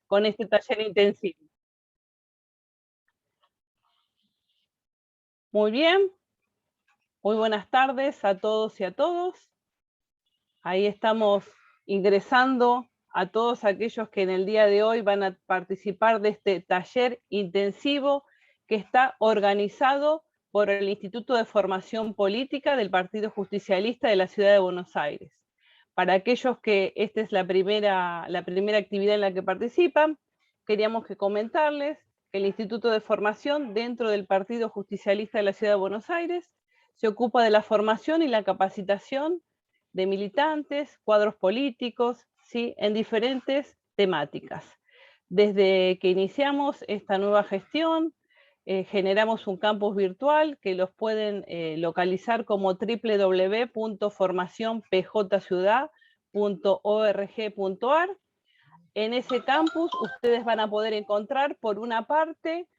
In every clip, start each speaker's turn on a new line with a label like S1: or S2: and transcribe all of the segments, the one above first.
S1: con este taller intensivo. Muy bien, muy buenas tardes a todos y a todos. Ahí estamos ingresando a todos aquellos que en el día de hoy van a participar de este taller intensivo que está organizado por el Instituto de Formación Política del Partido Justicialista de la Ciudad de Buenos Aires. Para aquellos que esta es la primera actividad en la que participan, queríamos comentarles que el Instituto de Formación dentro del Partido Justicialista de la Ciudad de Buenos Aires se ocupa de la formación y la capacitación de militantes, cuadros políticos, ¿sí?, en diferentes temáticas. Desde que iniciamos esta nueva gestión, generamos un campus virtual que los pueden localizar como www.formacionpjciudad.org.ar. En ese campus ustedes van a poder encontrar, por una parte,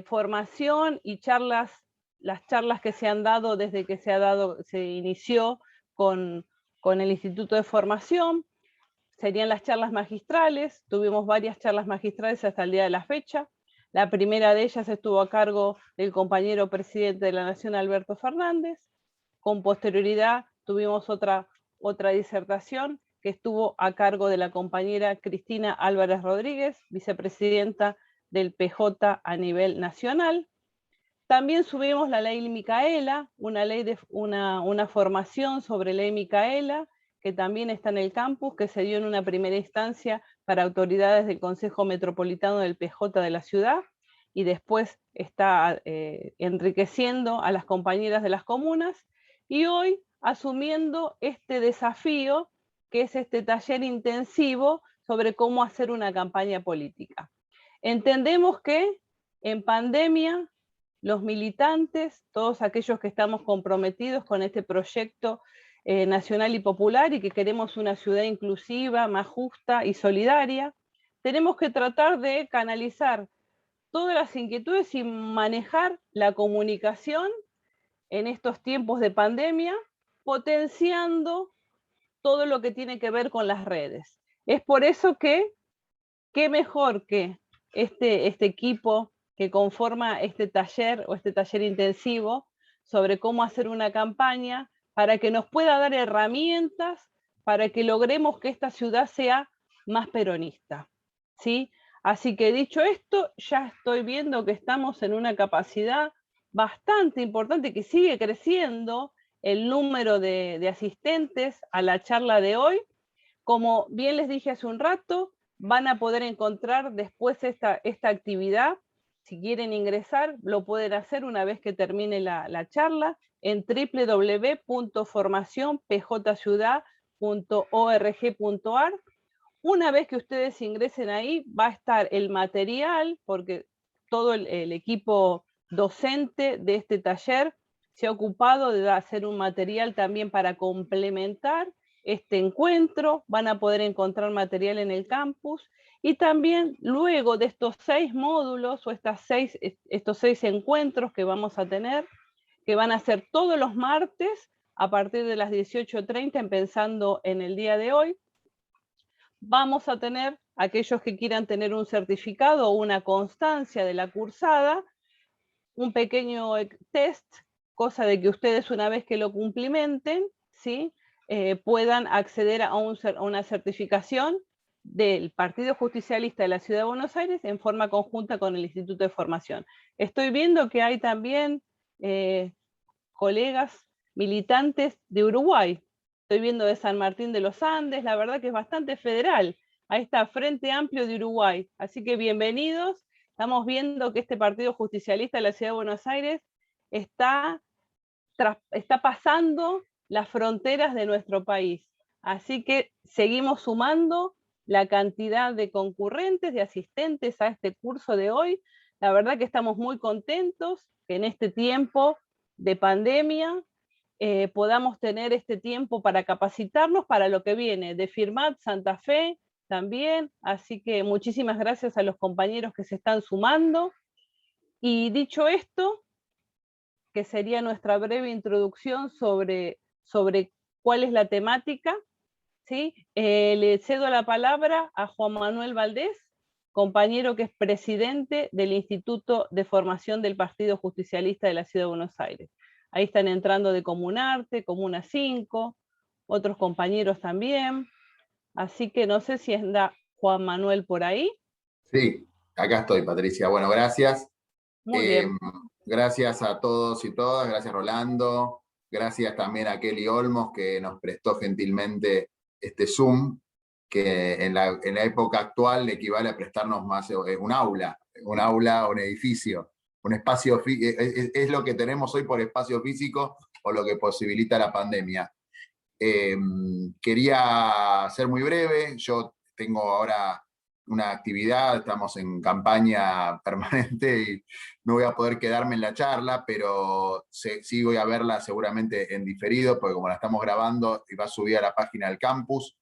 S1: formación y charlas, las charlas que se han dado desde que se inició con el Instituto de Formación. Serían las charlas magistrales. Tuvimos varias charlas magistrales hasta el día de la fecha. La primera de ellas estuvo a cargo del compañero presidente de la Nación, Alberto Fernández. Con posterioridad tuvimos otra disertación que estuvo a cargo de la compañera Cristina Álvarez Rodríguez, vicepresidenta del PJ a nivel nacional. También subimos la ley Micaela, una formación sobre ley Micaela, que también está en el campus, que se dio en una primera instancia para autoridades del Consejo Metropolitano del PJ de la ciudad, y después está enriqueciendo a las compañeras de las comunas, y hoy asumiendo este desafío, que es este taller intensivo sobre cómo hacer una campaña política. Entendemos que en pandemia los militantes, todos aquellos que estamos comprometidos con este proyecto nacional y popular y que queremos una ciudad inclusiva, más justa y solidaria, tenemos que tratar de canalizar todas las inquietudes y manejar la comunicación en estos tiempos de pandemia, potenciando todo lo que tiene que ver con las redes. Es por eso que, qué mejor que este equipo que conforma este taller o este taller intensivo sobre cómo hacer una campaña para que nos pueda dar herramientas para que logremos que esta ciudad sea más peronista, ¿sí? Así que dicho esto, ya estoy viendo que estamos en una capacidad bastante importante, que sigue creciendo el número de asistentes a la charla de hoy. Como bien les dije hace un rato, van a poder encontrar después esta actividad. Si quieren ingresar, lo pueden hacer una vez que termine la charla en www.formacionpjciudad.org.ar. Una vez que ustedes ingresen ahí, va a estar el material, porque todo el equipo docente de este taller se ha ocupado de hacer un material también para complementar este encuentro. Van a poder encontrar material en el campus, y también luego de estos 6 módulos o estos 6 encuentros que vamos a tener, que van a ser todos los martes a partir de las 18:30, empezando en el día de hoy, vamos a tener aquellos que quieran tener un certificado o una constancia de la cursada, un pequeño test, cosa de que ustedes, una vez que lo cumplimenten, ¿sí?, puedan acceder a una certificación del Partido Justicialista de la Ciudad de Buenos Aires en forma conjunta con el Instituto de Formación. Estoy viendo que hay también colegas militantes de Uruguay. Estoy viendo de San Martín de los Andes, la verdad que es bastante federal. Ahí está, Frente Amplio de Uruguay. Así que bienvenidos. Estamos viendo que este Partido Justicialista de la Ciudad de Buenos Aires está pasando las fronteras de nuestro país. Así que seguimos sumando la cantidad de concurrentes, de asistentes a este curso de hoy. La verdad que estamos muy contentos que en este tiempo de pandemia podamos tener este tiempo para capacitarnos para lo que viene, de FIRMAT Santa Fe también. Así que muchísimas gracias a los compañeros que se están sumando. Y dicho esto, que sería nuestra breve introducción sobre cuál es la temática, ¿sí? Le cedo la palabra a Juan Manuel Valdés, compañero que es presidente del Instituto de Formación del Partido Justicialista de la Ciudad de Buenos Aires. Ahí están entrando de Comunarte, Comuna 5, otros compañeros también. Así que no sé si anda Juan Manuel por ahí.
S2: Sí, acá estoy, Patricia. Bueno, gracias.
S1: Muy
S2: Eh,
S1: bien.
S2: Gracias a todos y todas, gracias Rolando, gracias también a Kelly Olmos que nos prestó gentilmente este Zoom, que en la época actual equivale a prestarnos más un aula, un edificio, un espacio, es lo que tenemos hoy por espacio físico o lo que posibilita la pandemia. Eh, Quería ser muy breve, yo tengo ahora una actividad, estamos en campaña permanente y no voy a poder quedarme en la charla, pero sí voy a verla seguramente en diferido, porque como la estamos grabando y va a subir a la página del campus,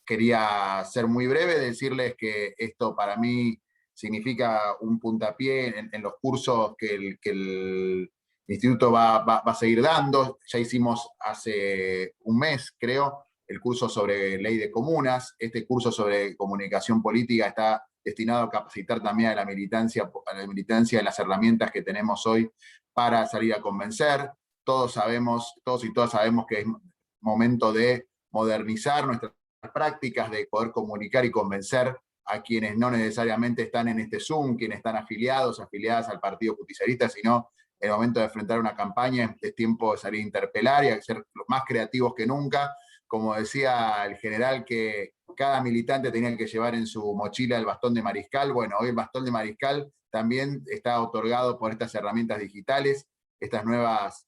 S2: quería ser muy breve, decirles que esto para mí significa un puntapié en los cursos que el instituto va a seguir dando. Ya hicimos hace un mes, creo, el curso sobre ley de comunas. Este curso sobre comunicación política está destinado a capacitar también a la militancia en las herramientas que tenemos hoy para salir a convencer. Todos y todas sabemos que es momento de modernizar nuestras prácticas, de poder comunicar y convencer a quienes no necesariamente están en este Zoom, quienes están afiliadas al Partido Justicialista, sino en el momento de enfrentar una campaña es tiempo de salir a interpelar y a ser los más creativos que nunca. Como decía el general que cada militante tenía que llevar en su mochila el bastón de mariscal, bueno, hoy el bastón de mariscal también está otorgado por estas herramientas digitales, estas nuevas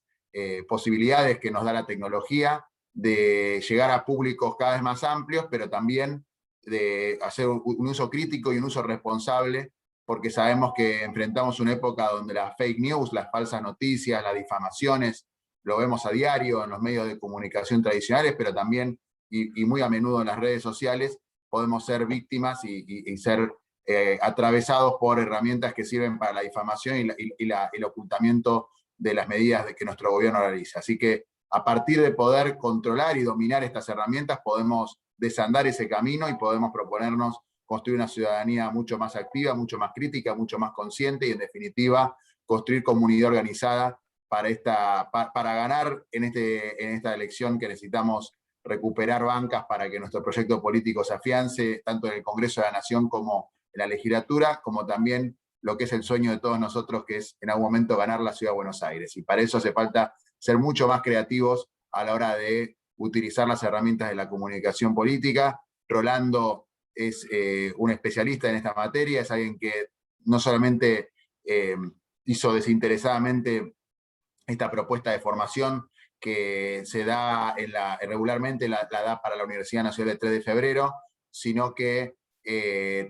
S2: posibilidades que nos da la tecnología de llegar a públicos cada vez más amplios, pero también de hacer un uso crítico y un uso responsable, porque sabemos que enfrentamos una época donde las fake news, las falsas noticias, las difamaciones, lo vemos a diario en los medios de comunicación tradicionales, pero también y muy a menudo en las redes sociales, podemos ser víctimas y ser atravesados por herramientas que sirven para la difamación el ocultamiento de las medidas que nuestro gobierno realiza. Así que a partir de poder controlar y dominar estas herramientas, podemos desandar ese camino y podemos proponernos construir una ciudadanía mucho más activa, mucho más crítica, mucho más consciente y, en definitiva, construir comunidad organizada para ganar en esta elección que necesitamos recuperar bancas para que nuestro proyecto político se afiance, tanto en el Congreso de la Nación como en la legislatura, como también lo que es el sueño de todos nosotros, que es en algún momento ganar la Ciudad de Buenos Aires. Y para eso hace falta ser mucho más creativos a la hora de utilizar las herramientas de la comunicación política. Rolando es un especialista en esta materia, es alguien que no solamente hizo desinteresadamente esta propuesta de formación que se da regularmente, la da para la Universidad Nacional del 3 de Febrero, sino que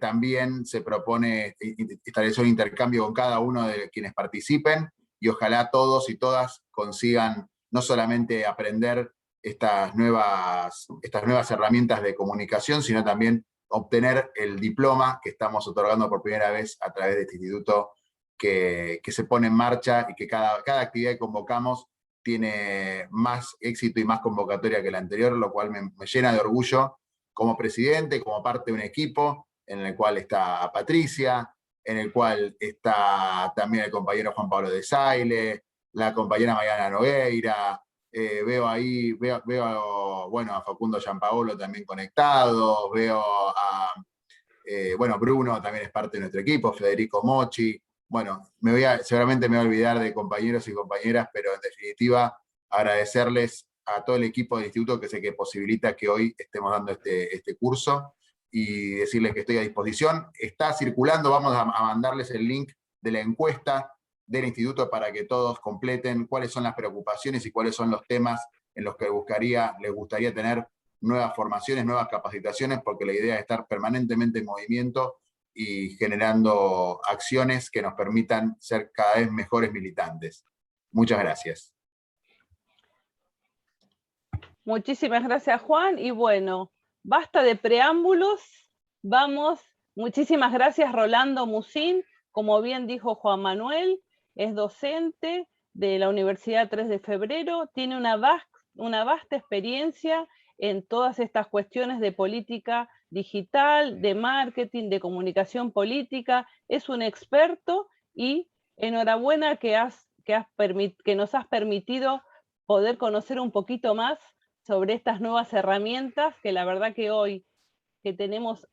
S2: también se propone establecer un intercambio con cada uno de quienes participen y ojalá todos y todas consigan no solamente aprender estas nuevas herramientas de comunicación, sino también obtener el diploma que estamos otorgando por primera vez a través de este instituto que se pone en marcha y que cada actividad que convocamos tiene más éxito y más convocatoria que la anterior, lo cual me llena de orgullo como presidente, como parte de un equipo en el cual está Patricia, en el cual está también el compañero Juan Pablo de Saile, la compañera Mariana Nogueira, veo bueno, a Facundo Gianpaolo también conectado, veo a bueno, Bruno también es parte de nuestro equipo, Federico Mochi. Bueno, seguramente me voy a olvidar de compañeros y compañeras, pero en definitiva agradecerles a todo el equipo del instituto que sé que posibilita que hoy estemos dando este curso y decirles que estoy a disposición. Está circulando, vamos a mandarles el link de la encuesta del instituto para que todos completen cuáles son las preocupaciones y cuáles son los temas en los que les gustaría tener nuevas formaciones, nuevas capacitaciones, porque la idea es estar permanentemente en movimiento y generando acciones que nos permitan ser cada vez mejores militantes. Muchas gracias.
S1: Muchísimas gracias, Juan. Y bueno, basta de preámbulos. Vamos. Muchísimas gracias, Rolando Musín. Como bien dijo Juan Manuel, es docente de la Universidad 3 de Febrero, tiene una vasta experiencia en todas estas cuestiones de política digital, de marketing, de comunicación política. Es un experto y enhorabuena que nos has permitido poder conocer un poquito más sobre estas nuevas herramientas, que la verdad que hoy, que tenemos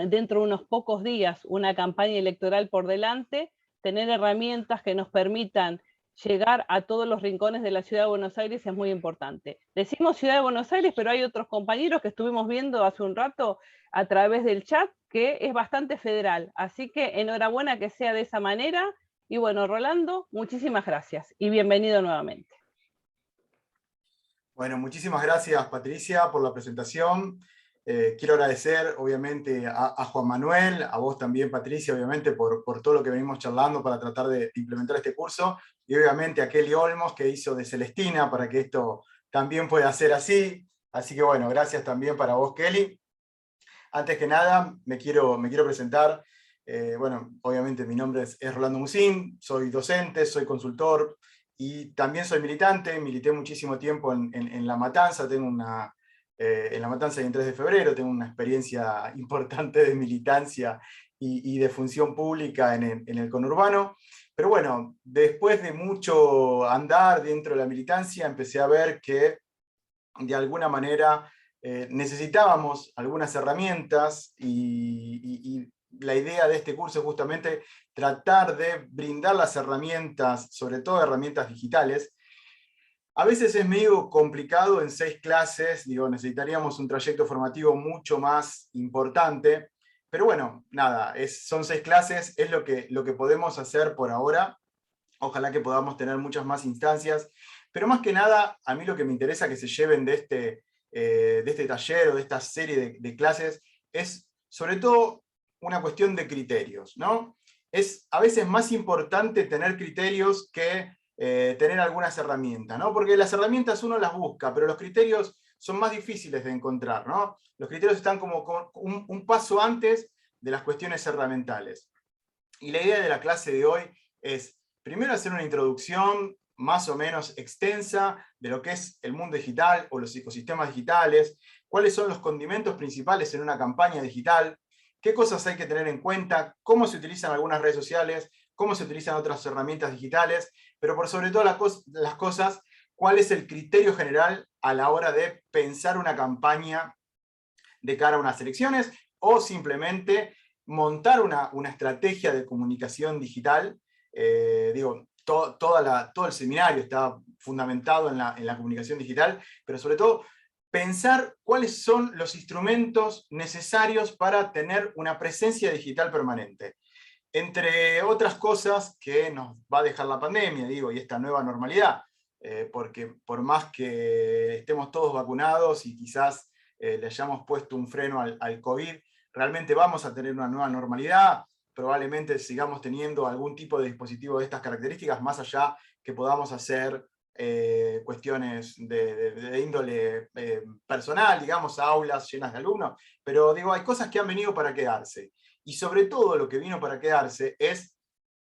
S1: dentro de unos pocos días una campaña electoral por delante, tener herramientas que nos permitan llegar a todos los rincones de la Ciudad de Buenos Aires es muy importante. Decimos Ciudad de Buenos Aires, pero hay otros compañeros que estuvimos viendo hace un rato a través del chat que es bastante federal. Así que enhorabuena que sea de esa manera. Y bueno, Rolando, muchísimas gracias y bienvenido nuevamente.
S3: Bueno, muchísimas gracias, Patricia, por la presentación. Quiero agradecer, obviamente, a Juan Manuel, a vos también, Patricia, obviamente, por todo lo que venimos charlando para tratar de implementar este curso, y obviamente a Kelly Olmos, que hizo de Celestina, para que esto también pueda ser así. Así que bueno, gracias también para vos, Kelly. Antes que nada, me quiero presentar. Bueno, obviamente mi nombre es Rolando Musín, soy docente, soy consultor, y también soy militante. Milité muchísimo tiempo en La Matanza, en La Matanza y en 3 de febrero, tengo una experiencia importante de militancia y de función pública en el conurbano. Pero bueno, después de mucho andar dentro de la militancia, empecé a ver que de alguna manera necesitábamos algunas herramientas, y la idea de este curso es justamente tratar de brindar las herramientas, sobre todo herramientas digitales. A veces es medio complicado en 6 clases, digo, necesitaríamos un trayecto formativo mucho más importante, pero bueno, nada, son 6 clases, es lo que podemos hacer por ahora. Ojalá que podamos tener muchas más instancias, pero más que nada, a mí lo que me interesa que se lleven de este taller o de esta serie de clases es sobre todo una cuestión de criterios, ¿no? Es a veces más importante tener criterios que tener algunas herramientas, ¿no? Porque las herramientas uno las busca, pero los criterios son más difíciles de encontrar, ¿no? Los criterios están como un paso antes de las cuestiones herramientales. Y la idea de la clase de hoy es, primero, hacer una introducción más o menos extensa de lo que es el mundo digital o los ecosistemas digitales, cuáles son los condimentos principales en una campaña digital, qué cosas hay que tener en cuenta, cómo se utilizan algunas redes sociales, cómo se utilizan otras herramientas digitales, pero por sobre todo las cosas, cuál es el criterio general a la hora de pensar una campaña de cara a unas elecciones, o simplemente montar una estrategia de comunicación digital. Digo, todo el seminario está fundamentado en la comunicación digital, pero sobre todo pensar cuáles son los instrumentos necesarios para tener una presencia digital permanente. Entre otras cosas que nos va a dejar la pandemia, digo, y esta nueva normalidad, porque por más que estemos todos vacunados y quizás le hayamos puesto un freno al COVID, realmente vamos a tener una nueva normalidad. Probablemente sigamos teniendo algún tipo de dispositivo de estas características, más allá que podamos hacer cuestiones de índole personal, digamos, aulas llenas de alumnos, pero digo, hay cosas que han venido para quedarse, y sobre todo lo que vino para quedarse es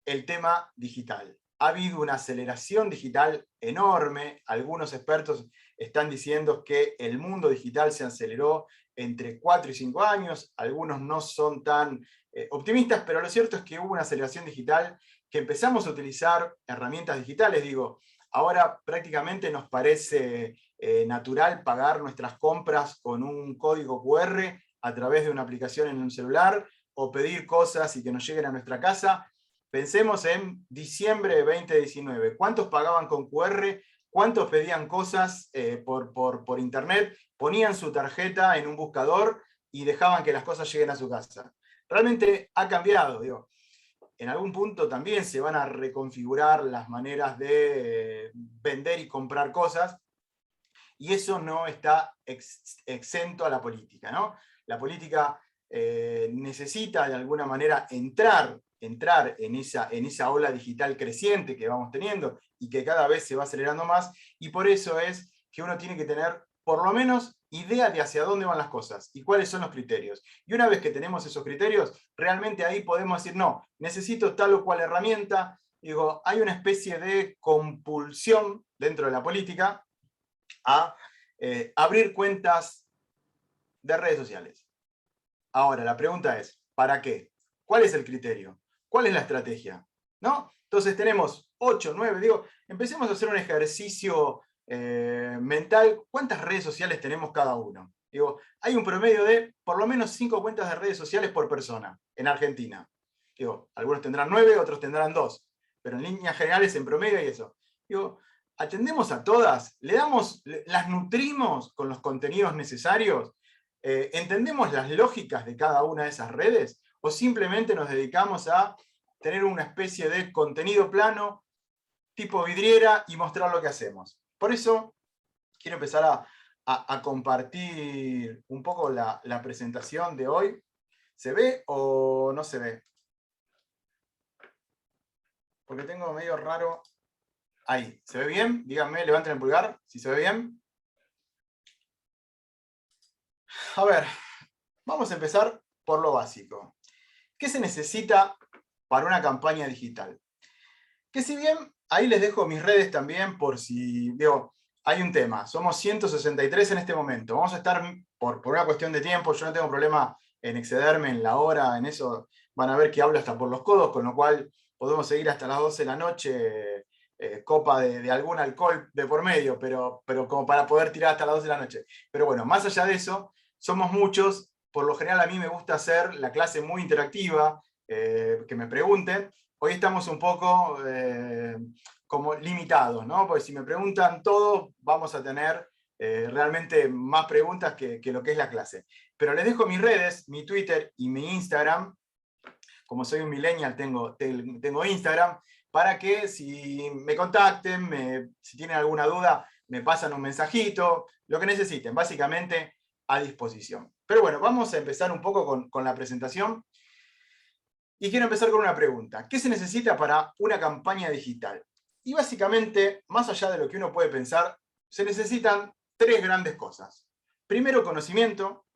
S3: el tema digital. Ha habido una aceleración digital enorme. Algunos expertos están diciendo que el mundo digital se aceleró entre 4 y 5 años. Algunos no son tan optimistas, pero lo cierto es que hubo una aceleración digital, que empezamos a utilizar herramientas digitales. Digo, ahora prácticamente nos parece natural pagar nuestras compras con un código QR a través de una aplicación en un celular, o pedir cosas y que nos lleguen a nuestra casa. Pensemos en diciembre de 2019. ¿Cuántos pagaban con QR? ¿Cuántos pedían cosas por internet? Ponían su tarjeta en un buscador y dejaban que las cosas lleguen a su casa. Realmente ha cambiado, digo. En algún punto también se van a reconfigurar las maneras de vender y comprar cosas, y eso no está exento a la política, ¿no? La política necesita de alguna manera entrar en esa ola digital creciente que vamos teniendo y que cada vez se va acelerando más, y por eso es que uno tiene que tener por lo menos idea de hacia dónde van las cosas y cuáles son los criterios. Y una vez que tenemos esos criterios, realmente ahí podemos decir, no, necesito tal o cual herramienta. Digo, hay una especie de compulsión dentro de la política a abrir cuentas de redes sociales. Ahora, la pregunta es, ¿para qué? ¿Cuál es el criterio? ¿Cuál es la estrategia? ¿No? Entonces tenemos 8, 9, digo, empecemos a hacer un ejercicio mental. ¿Cuántas redes sociales tenemos cada uno? Digo, hay un promedio de por lo menos 5 cuentas de redes sociales por persona en Argentina. Digo, algunos tendrán 9, otros tendrán 2, pero en líneas generales en promedio hay eso. Digo, atendemos a todas, las nutrimos con los contenidos necesarios, entendemos las lógicas de cada una de esas redes, o simplemente nos dedicamos a tener una especie de contenido plano, tipo vidriera, y mostrar lo que hacemos. Por eso quiero empezar a compartir un poco la presentación de hoy. ¿Se ve o no se ve? Porque tengo medio raro. Ahí, ¿se ve bien? Díganme, levanten el pulgar si se ve bien. A ver, vamos a empezar por lo básico. ¿Qué se necesita para una campaña digital? Que si bien, ahí les dejo mis redes también por si, digo, hay un tema. Somos 163 en este momento. Vamos a estar, por una cuestión de tiempo, yo no tengo problema en excederme en la hora, en eso van a ver que hablo hasta por los codos, con lo cual podemos seguir hasta las 12 de la noche, copa de algún alcohol de por medio, pero como para poder tirar hasta las 12 de la noche. Pero bueno, más allá de eso, somos muchos. Por lo general a mí me gusta hacer la clase muy interactiva, que me pregunten. Hoy estamos un poco como limitados, ¿no? Porque si me preguntan todo, vamos a tener realmente más preguntas que lo que es la clase. Pero les dejo mis redes, mi Twitter y mi Instagram. Como soy un millennial, tengo Instagram, para que si me contacten, si tienen alguna duda, me pasan un mensajito, lo que necesiten, básicamente a disposición. Pero bueno, vamos a empezar un poco con la presentación. Y quiero empezar con una pregunta. ¿Qué se necesita para una campaña digital? Y básicamente, más allá de lo que uno puede pensar, se necesitan 3 grandes cosas. Primero, conocimiento.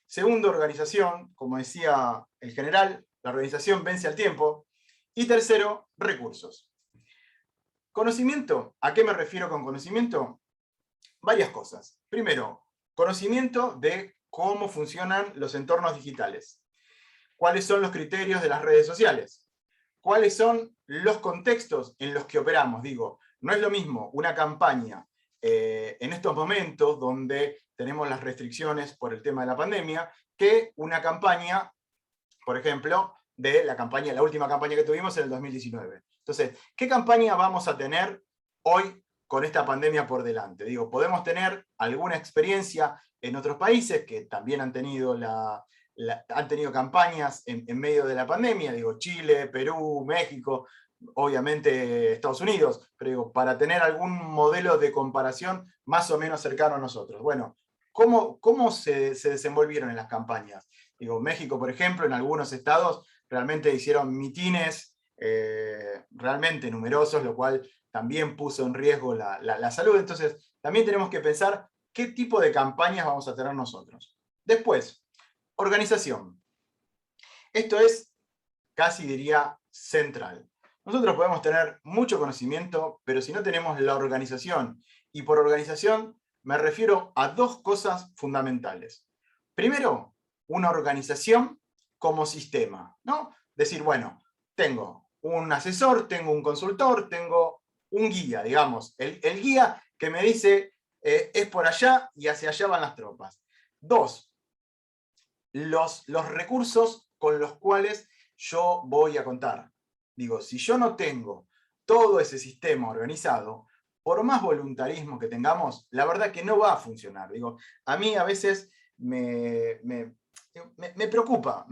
S3: Segundo, organización. Como decía el general, la organización vence al tiempo. Y tercero, recursos. Conocimiento. ¿A qué me refiero con conocimiento? Varias cosas. Primero, conocimiento de cómo funcionan los entornos digitales. ¿Cuáles son los criterios de las redes sociales? ¿Cuáles son los contextos en los que operamos? Digo, no es lo mismo una campaña en estos momentos donde tenemos las restricciones por el tema de la pandemia, que una campaña, por ejemplo, de la última campaña que tuvimos en el 2019. Entonces, ¿qué campaña vamos a tener hoy con esta pandemia por delante? Digo, podemos tener alguna experiencia en otros países que también han tenido han tenido campañas en medio de la pandemia, digo, Chile, Perú, México, obviamente Estados Unidos, pero digo, para tener algún modelo de comparación más o menos cercano a nosotros. Bueno, ¿cómo se desenvolvieron en las campañas? Digo, México, por ejemplo, en algunos estados realmente hicieron mitines realmente numerosos, lo cual también puso en riesgo la salud. Entonces, también tenemos que pensar qué tipo de campañas vamos a tener nosotros. Después, organización. Esto es, casi diría, central. Nosotros podemos tener mucho conocimiento, pero si no tenemos la organización, y por organización me refiero a 2 cosas fundamentales. Primero, una organización como sistema, ¿no? Decir, bueno, tengo un asesor, tengo un consultor, tengo un guía, digamos. El guía que me dice, es por allá y hacia allá van las tropas. 2, los recursos con los cuales yo voy a contar. Digo, si yo no tengo todo ese sistema organizado, por más voluntarismo que tengamos, la verdad que no va a funcionar. Digo, a mí a veces me preocupa,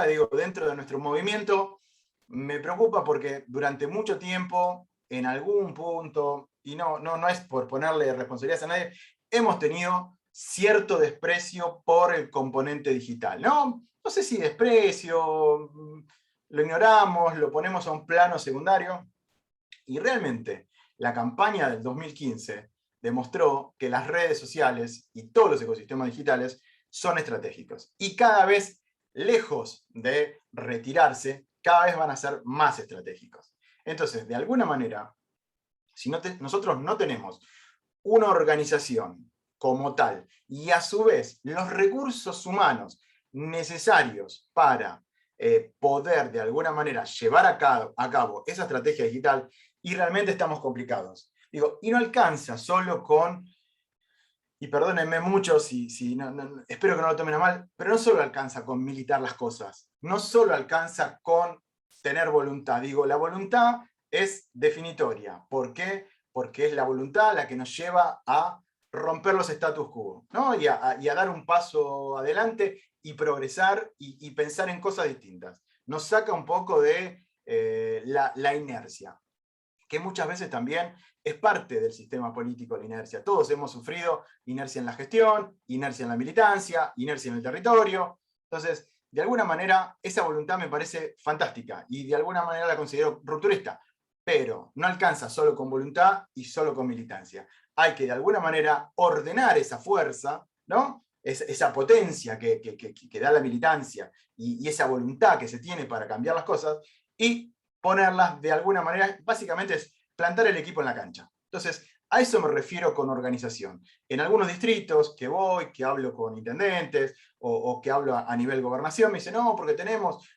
S3: digo, dentro de nuestro movimiento, me preocupa porque durante mucho tiempo, en algún punto, y no es por ponerle responsabilidades a nadie, hemos tenido cierto desprecio por el componente digital, ¿no? No sé si desprecio, lo ignoramos, lo ponemos a un plano secundario, y realmente la campaña del 2015 demostró que las redes sociales y todos los ecosistemas digitales son estratégicos, y cada vez, lejos de retirarse, cada vez van a ser más estratégicos. Entonces, de alguna manera, si nosotros no tenemos una organización como tal, y a su vez los recursos humanos necesarios para poder de alguna manera llevar a cabo esa estrategia digital, y realmente estamos complicados. Digo, y no alcanza solo con, y perdónenme mucho si espero que no lo tomen a mal, pero no solo alcanza con militar las cosas, no solo alcanza con tener voluntad. Digo, la voluntad es definitoria. ¿Por qué? Porque es la voluntad la que nos lleva a romper los status quo, ¿no? y a dar un paso adelante y progresar y pensar en cosas distintas. Nos saca un poco de la inercia, que muchas veces también es parte del sistema político, la inercia. Todos hemos sufrido inercia en la gestión, inercia en la militancia, inercia en el territorio. Entonces, de alguna manera, esa voluntad me parece fantástica y de alguna manera la considero rupturista, pero no alcanza solo con voluntad y solo con militancia. Hay que de alguna manera ordenar esa fuerza, ¿no? Esa potencia que da la militancia y esa voluntad que se tiene para cambiar las cosas, y ponerlas de alguna manera, básicamente es plantar el equipo en la cancha. Entonces, a eso me refiero con organización. En algunos distritos que voy, que hablo con intendentes, o que hablo a nivel gobernación, me dicen, no, porque tenemos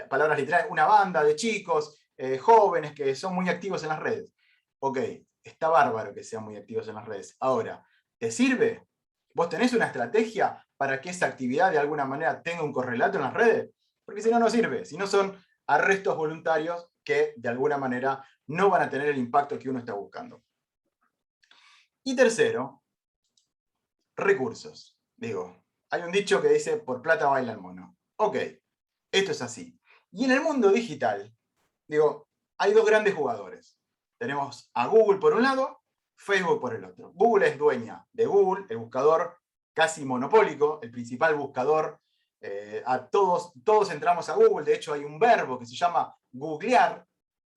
S3: palabras literales, una banda de chicos jóvenes que son muy activos en las redes. Ok, está bárbaro que sean muy activos en las redes. Ahora, ¿te sirve? ¿Vos tenés una estrategia para que esa actividad de alguna manera tenga un correlato en las redes? Porque si no, no sirve. Si no, son arrestos voluntarios que de alguna manera no van a tener el impacto que uno está buscando. Y tercero, recursos. Digo, hay un dicho que dice, por plata baila el mono. Ok, esto es así. Y en el mundo digital, digo, hay dos grandes jugadores. Tenemos a Google por un lado, Facebook por el otro. Google es dueña de Google, el buscador casi monopólico, el principal buscador. Todos entramos a Google, de hecho hay un verbo que se llama googlear,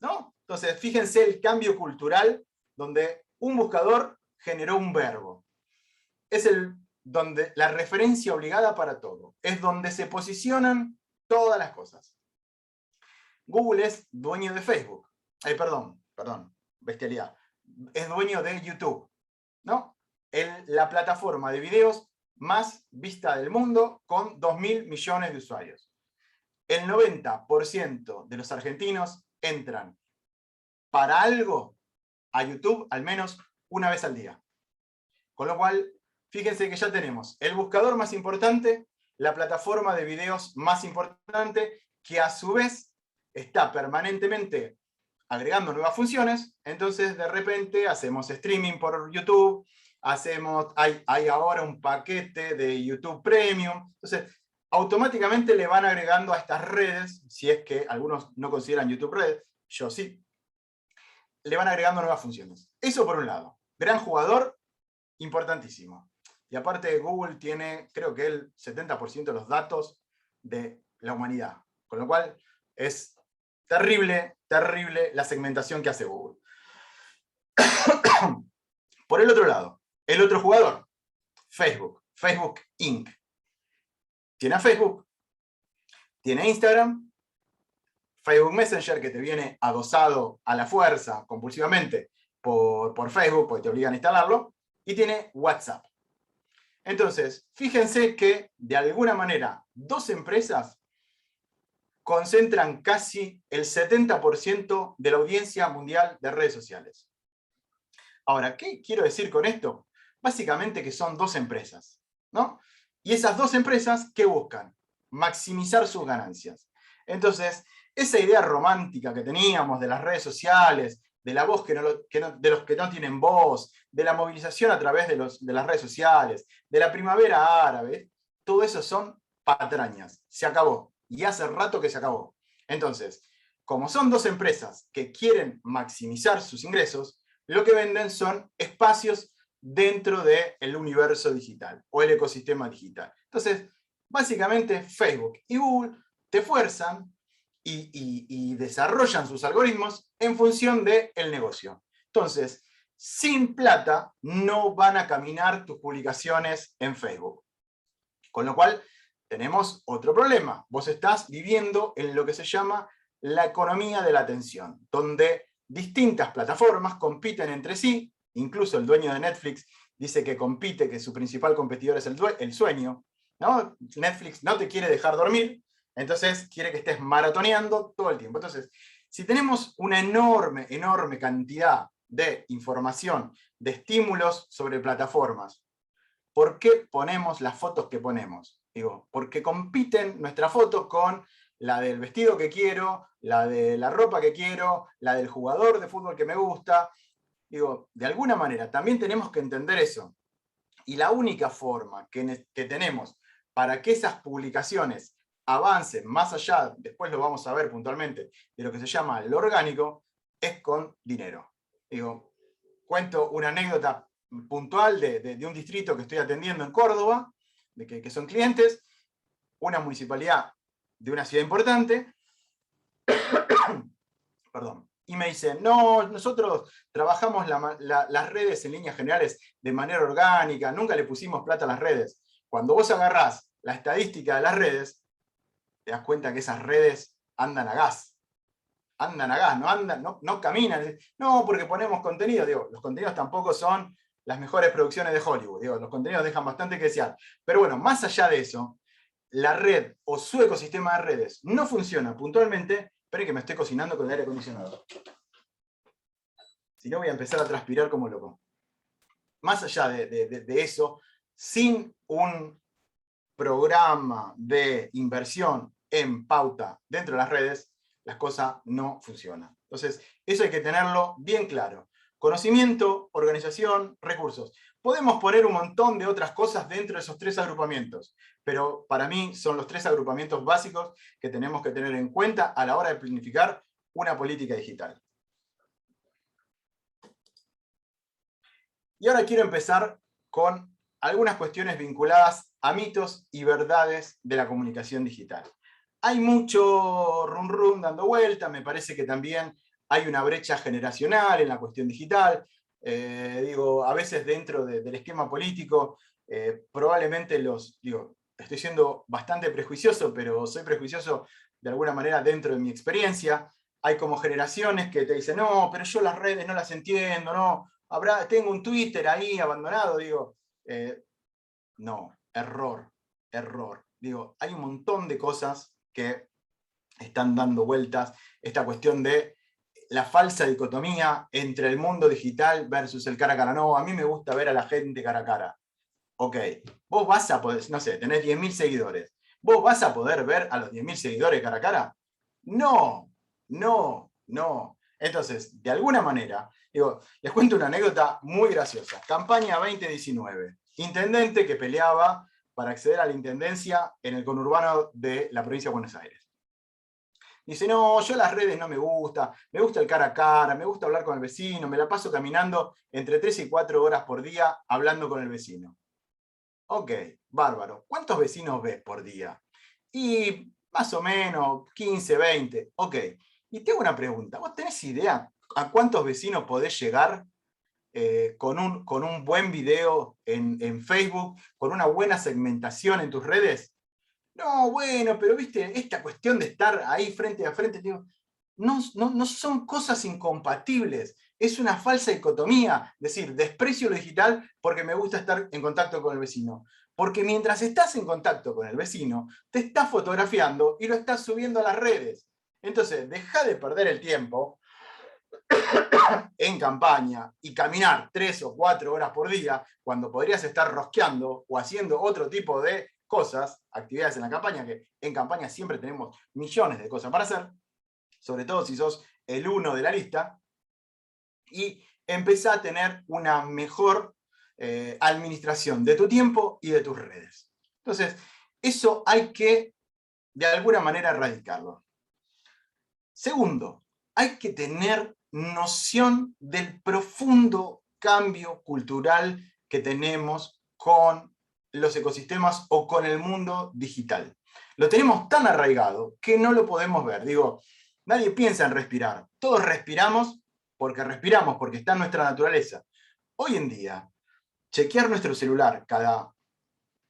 S3: ¿no? Entonces, fíjense el cambio cultural donde un buscador generó un verbo. Es donde la referencia obligada para todo. Es donde se posicionan todas las cosas. Google es dueño de Facebook. Perdón, bestialidad. Es dueño de YouTube, ¿no? La plataforma de videos más vista del mundo, con 2.000 millones de usuarios. El 90% de los argentinos entran para algo a YouTube al menos una vez al día. Con lo cual, fíjense que ya tenemos el buscador más importante, la plataforma de videos más importante, que a su vez está permanentemente agregando nuevas funciones. Entonces de repente hacemos streaming por YouTube, hay ahora un paquete de YouTube Premium. Entonces automáticamente le van agregando a estas redes, si es que algunos no consideran YouTube Red, yo sí, le van agregando nuevas funciones. Eso por un lado. Gran jugador, importantísimo. Y aparte Google tiene, creo que el 70% de los datos de la humanidad. Con lo cual es terrible, terrible la segmentación que hace Google. Por el otro lado, el otro jugador, Facebook. Facebook Inc. Tiene a Facebook, tiene Instagram, Facebook Messenger, que te viene adosado a la fuerza, compulsivamente, por Facebook, porque te obligan a instalarlo, y tiene WhatsApp. Entonces, fíjense que, de alguna manera, dos empresas concentran casi el 70% de la audiencia mundial de redes sociales. Ahora, ¿qué quiero decir con esto? Básicamente que son dos empresas, ¿no? Y esas dos empresas, ¿qué buscan? Maximizar sus ganancias. Entonces, esa idea romántica que teníamos de las redes sociales, de la voz de los que no tienen voz, de la movilización a través de las redes sociales, de la primavera árabe, todo eso son patrañas. Se acabó. Y hace rato que se acabó. Entonces, como son dos empresas que quieren maximizar sus ingresos, lo que venden son espacios dentro del universo digital o el ecosistema digital. Entonces, básicamente Facebook y Google te fuerzan y desarrollan sus algoritmos en función del negocio. Entonces, sin plata no van a caminar tus publicaciones en Facebook. Con lo cual, tenemos otro problema. Vos estás viviendo en lo que se llama la economía de la atención, donde distintas plataformas compiten entre sí Incluso el dueño de Netflix dice que compite, que su principal competidor es el sueño, ¿no? Netflix no te quiere dejar dormir, entonces quiere que estés maratoneando todo el tiempo. Entonces, si tenemos una enorme, enorme cantidad de información, de estímulos sobre plataformas, ¿por qué ponemos las fotos que ponemos? Digo, porque compiten nuestra foto con la del vestido que quiero, la de la ropa que quiero, la del jugador de fútbol que me gusta. Digo, de alguna manera también tenemos que entender eso. Y la única forma que tenemos para que esas publicaciones avancen más allá, después lo vamos a ver puntualmente, de lo que se llama lo orgánico, es con dinero. Digo, cuento una anécdota puntual de un distrito que estoy atendiendo en Córdoba, que son clientes, una municipalidad de una ciudad importante, perdón, y me dicen, no, nosotros trabajamos las redes en líneas generales de manera orgánica, nunca le pusimos plata a las redes. Cuando vos agarrás la estadística de las redes, te das cuenta que esas redes andan a gas. Andan a gas, no caminan. No, porque ponemos contenido. Digo, los contenidos tampoco son las mejores producciones de Hollywood. Digo, los contenidos dejan bastante que desear. Pero bueno, más allá de eso, la red o su ecosistema de redes no funciona puntualmente. Esperen que me estoy cocinando con el aire acondicionado. Si no, voy a empezar a transpirar como loco. Más allá de eso, sin un programa de inversión en pauta dentro de las redes, las cosas no funcionan. Entonces, eso hay que tenerlo bien claro. Conocimiento, organización, recursos. Podemos poner un montón de otras cosas dentro de esos 3 agrupamientos, pero para mí son los 3 agrupamientos básicos que tenemos que tener en cuenta a la hora de planificar una política digital. Y ahora quiero empezar con algunas cuestiones vinculadas a mitos y verdades de la comunicación digital. Hay mucho rum dando vuelta, me parece que también hay una brecha generacional en la cuestión digital. Digo, a veces dentro del esquema político, probablemente estoy siendo bastante prejuicioso, pero soy prejuicioso de alguna manera dentro de mi experiencia. Hay como generaciones que te dicen, no, pero yo las redes no las entiendo, no, tengo un Twitter ahí abandonado, digo, no, error. Digo, hay un montón de cosas que están dando vueltas, esta cuestión de la falsa dicotomía entre el mundo digital versus el cara a cara. No, a mí me gusta ver a la gente cara a cara. Ok, vos vas a poder, no sé, tenés 10.000 seguidores. ¿Vos vas a poder ver a los 10.000 seguidores cara a cara? No. Entonces, de alguna manera, digo, les cuento una anécdota muy graciosa. Campaña 2019. Intendente que peleaba para acceder a la intendencia en el conurbano de la provincia de Buenos Aires. Dice, no, yo las redes no me gusta el cara a cara, me gusta hablar con el vecino, me la paso caminando entre 3 y 4 horas por día hablando con el vecino. Ok, bárbaro. ¿Cuántos vecinos ves por día? Y más o menos 15, 20. Ok. Y te hago una pregunta. ¿Vos tenés idea a cuántos vecinos podés llegar con un buen video en Facebook, con una buena segmentación en tus redes? No, bueno, pero viste, esta cuestión de estar ahí frente a frente, digo, no son cosas incompatibles. Es una falsa dicotomía. Es decir, desprecio lo digital porque me gusta estar en contacto con el vecino. Porque mientras estás en contacto con el vecino, te estás fotografiando y lo estás subiendo a las redes. Entonces, deja de perder el tiempo en campaña y caminar 3 o 4 horas por día cuando podrías estar rosqueando o haciendo otro tipo de cosas, actividades en la campaña, que en campaña siempre tenemos millones de cosas para hacer, sobre todo si sos el uno de la lista, y empezá a tener una mejor administración de tu tiempo y de tus redes. Entonces, eso hay que, de alguna manera, erradicarlo. Segundo, hay que tener noción del profundo cambio cultural que tenemos con los ecosistemas o con el mundo digital. Lo tenemos tan arraigado que no lo podemos ver. Digo, nadie piensa en respirar. Todos respiramos, porque está en nuestra naturaleza. Hoy en día, chequear nuestro celular cada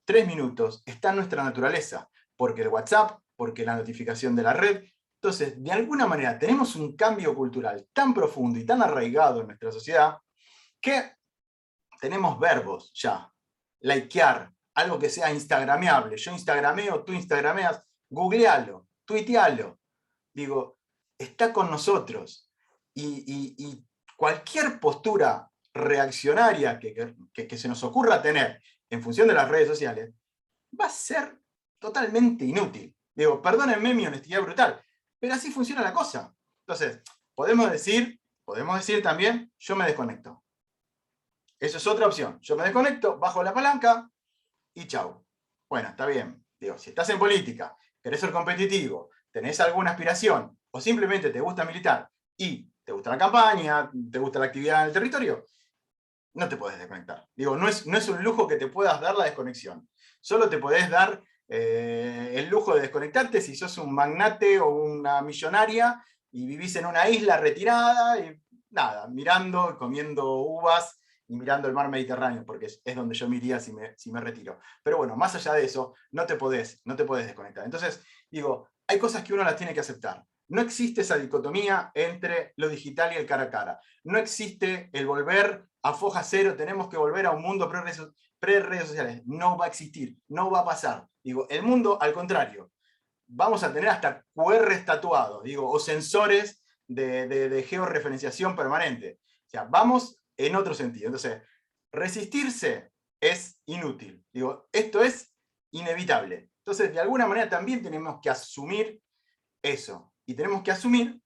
S3: 3 minutos está en nuestra naturaleza, porque el WhatsApp, porque la notificación de la red. Entonces, de alguna manera, tenemos un cambio cultural tan profundo y tan arraigado en nuestra sociedad que tenemos verbos ya. Likear, algo que sea instagrameable. Yo instagrameo, tú instagrameas, googlealo, tuitealo. Digo, está con nosotros. Y cualquier postura reaccionaria que se nos ocurra tener en función de las redes sociales, va a ser totalmente inútil. Digo, perdónenme mi honestidad brutal, pero así funciona la cosa. Entonces, podemos decir también, yo me desconecto. Eso es otra opción. Yo me desconecto, bajo la palanca y chau. Bueno, está bien. Digo, si estás en política, querés ser competitivo, tenés alguna aspiración, o simplemente te gusta militar y te gusta la campaña, te gusta la actividad en el territorio, no te podés desconectar. Digo, no es un lujo que te puedas dar la desconexión. Solo te podés dar el lujo de desconectarte si sos un magnate o una millonaria y vivís en una isla retirada y nada, mirando, comiendo uvas y mirando el mar Mediterráneo, porque es donde yo me iría si me retiro. Pero bueno, más allá de eso, no te podés desconectar. Entonces, digo, hay cosas que uno las tiene que aceptar. No existe esa dicotomía entre lo digital y el cara a cara. No existe el volver a foja cero, tenemos que volver a un mundo pre-redes sociales. No va a existir, no va a pasar. Digo, el mundo, al contrario, vamos a tener hasta QR tatuados, digo, o sensores de georreferenciación permanente. O sea, vamos en otro sentido. Entonces, resistirse es inútil. Digo, esto es inevitable. Entonces, de alguna manera también tenemos que asumir eso. Y tenemos que asumir,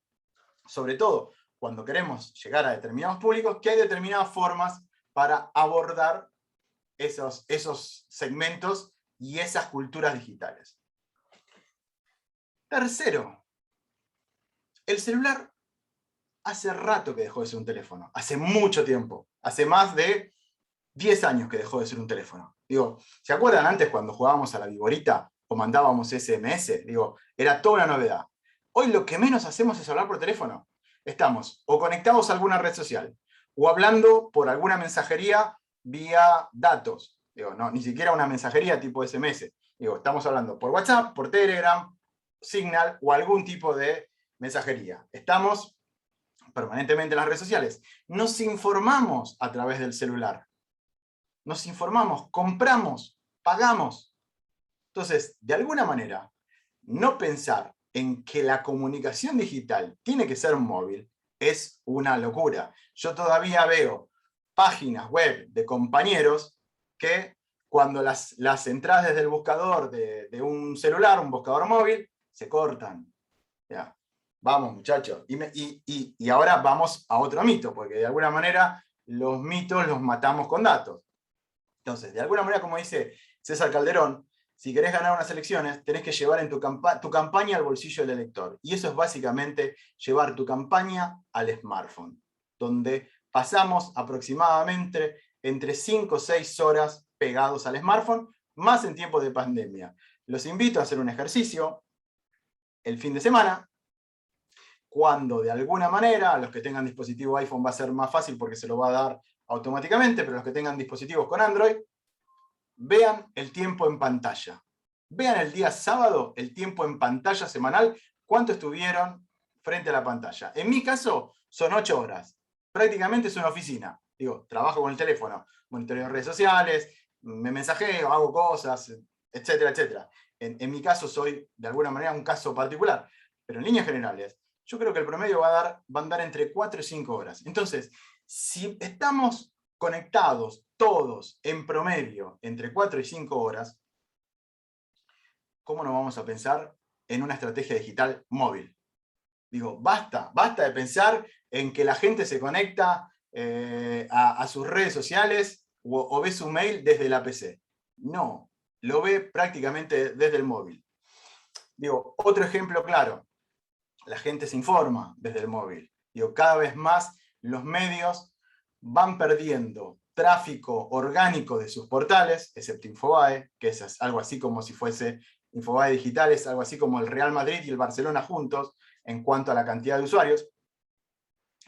S3: sobre todo cuando queremos llegar a determinados públicos, que hay determinadas formas para abordar esos segmentos y esas culturas digitales. Tercero, el celular hace rato que dejó de ser un teléfono, hace mucho tiempo, hace más de 10 años que dejó de ser un teléfono. Digo, ¿se acuerdan antes cuando jugábamos a la viborita o mandábamos SMS? Digo, era toda una novedad. Hoy lo que menos hacemos es hablar por teléfono. Estamos o conectados a alguna red social, o hablando por alguna mensajería vía datos. Digo, no, ni siquiera una mensajería tipo SMS. Digo, estamos hablando por WhatsApp, por Telegram, Signal o algún tipo de mensajería. Estamos permanentemente en las redes sociales. Nos informamos a través del celular. Nos informamos, compramos, pagamos. Entonces, de alguna manera, no pensar en que la comunicación digital tiene que ser móvil es una locura. Yo todavía veo páginas web de compañeros que cuando las entradas desde el buscador de un celular, un buscador móvil, se cortan. Ya. Vamos, muchachos. Y ahora vamos a otro mito, porque de alguna manera los mitos los matamos con datos. Entonces, de alguna manera, como dice César Calderón, si querés ganar unas elecciones, tenés que llevar en tu campaña al bolsillo del elector. Y eso es básicamente llevar tu campaña al smartphone, donde pasamos aproximadamente entre 5 o 6 horas pegados al smartphone, más en tiempos de pandemia. Los invito a hacer un ejercicio el fin de semana, cuando de alguna manera, a los que tengan dispositivo iPhone va a ser más fácil porque se lo va a dar automáticamente, pero los que tengan dispositivos con Android, vean el tiempo en pantalla. Vean el día sábado el tiempo en pantalla semanal, cuánto estuvieron frente a la pantalla. En mi caso, son 8 horas. Prácticamente es una oficina. Digo, trabajo con el teléfono, monitoreo redes sociales, me mensajeo, hago cosas, etcétera, etcétera. En mi caso soy, de alguna manera, un caso particular. Pero en líneas generales, yo creo que el promedio va a andar entre 4 y 5 horas. Entonces, si estamos conectados todos en promedio entre 4 y 5 horas, ¿cómo no vamos a pensar en una estrategia digital móvil? Digo, basta de pensar en que la gente se conecta a sus redes sociales o ve su mail desde la PC. No, lo ve prácticamente desde el móvil. Digo, otro ejemplo claro, la gente se informa desde el móvil. Digo, cada vez más los medios van perdiendo tráfico orgánico de sus portales, excepto Infobae, que es algo así como si fuese Infobae digital, es algo así como el Real Madrid y el Barcelona juntos en cuanto a la cantidad de usuarios,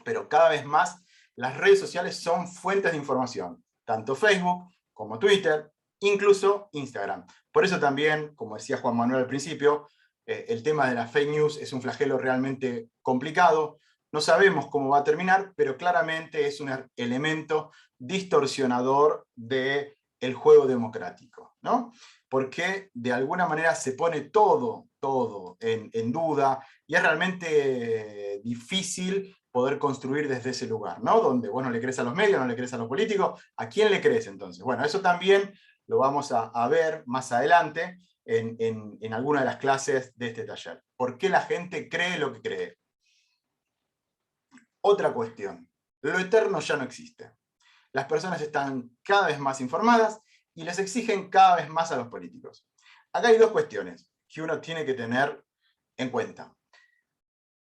S3: pero cada vez más las redes sociales son fuentes de información, tanto Facebook como Twitter, incluso Instagram. Por eso también, como decía Juan Manuel al principio, el tema de las fake news es un flagelo realmente complicado. No sabemos cómo va a terminar, pero claramente es un elemento distorsionador del juego democrático, ¿no? Porque de alguna manera se pone todo en duda, y es realmente difícil poder construir desde ese lugar, ¿no? Donde vos no le crees a los medios, no le crees a los políticos, ¿a quién le crees entonces? Bueno, eso también lo vamos a ver más adelante en alguna de las clases de este taller. ¿Por qué la gente cree lo que cree? Otra cuestión, lo eterno ya no existe. Las personas están cada vez más informadas y les exigen cada vez más a los políticos. Acá hay dos cuestiones que uno tiene que tener en cuenta.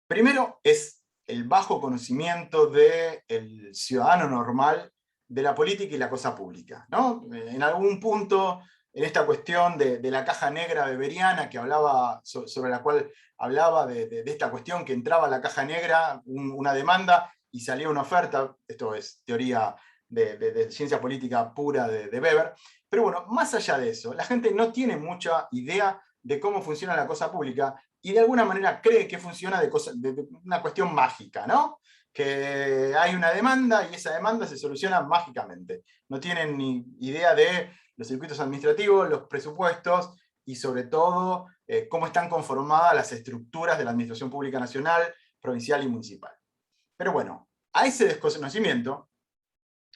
S3: Primero es el bajo conocimiento del ciudadano normal de la política y la cosa pública, ¿no? En algún punto, en esta cuestión de la caja negra weberiana, que hablaba, sobre la cual hablaba de esta cuestión que entraba a la caja negra una demanda y salía una oferta, esto es teoría de ciencia política pura de Weber, pero bueno, más allá de eso, la gente no tiene mucha idea de cómo funciona la cosa pública y de alguna manera cree que funciona de una cuestión mágica, ¿no? Que hay una demanda y esa demanda se soluciona mágicamente. No tienen ni idea de los circuitos administrativos, los presupuestos y sobre todo cómo están conformadas las estructuras de la administración pública nacional, provincial y municipal. Pero bueno, a ese desconocimiento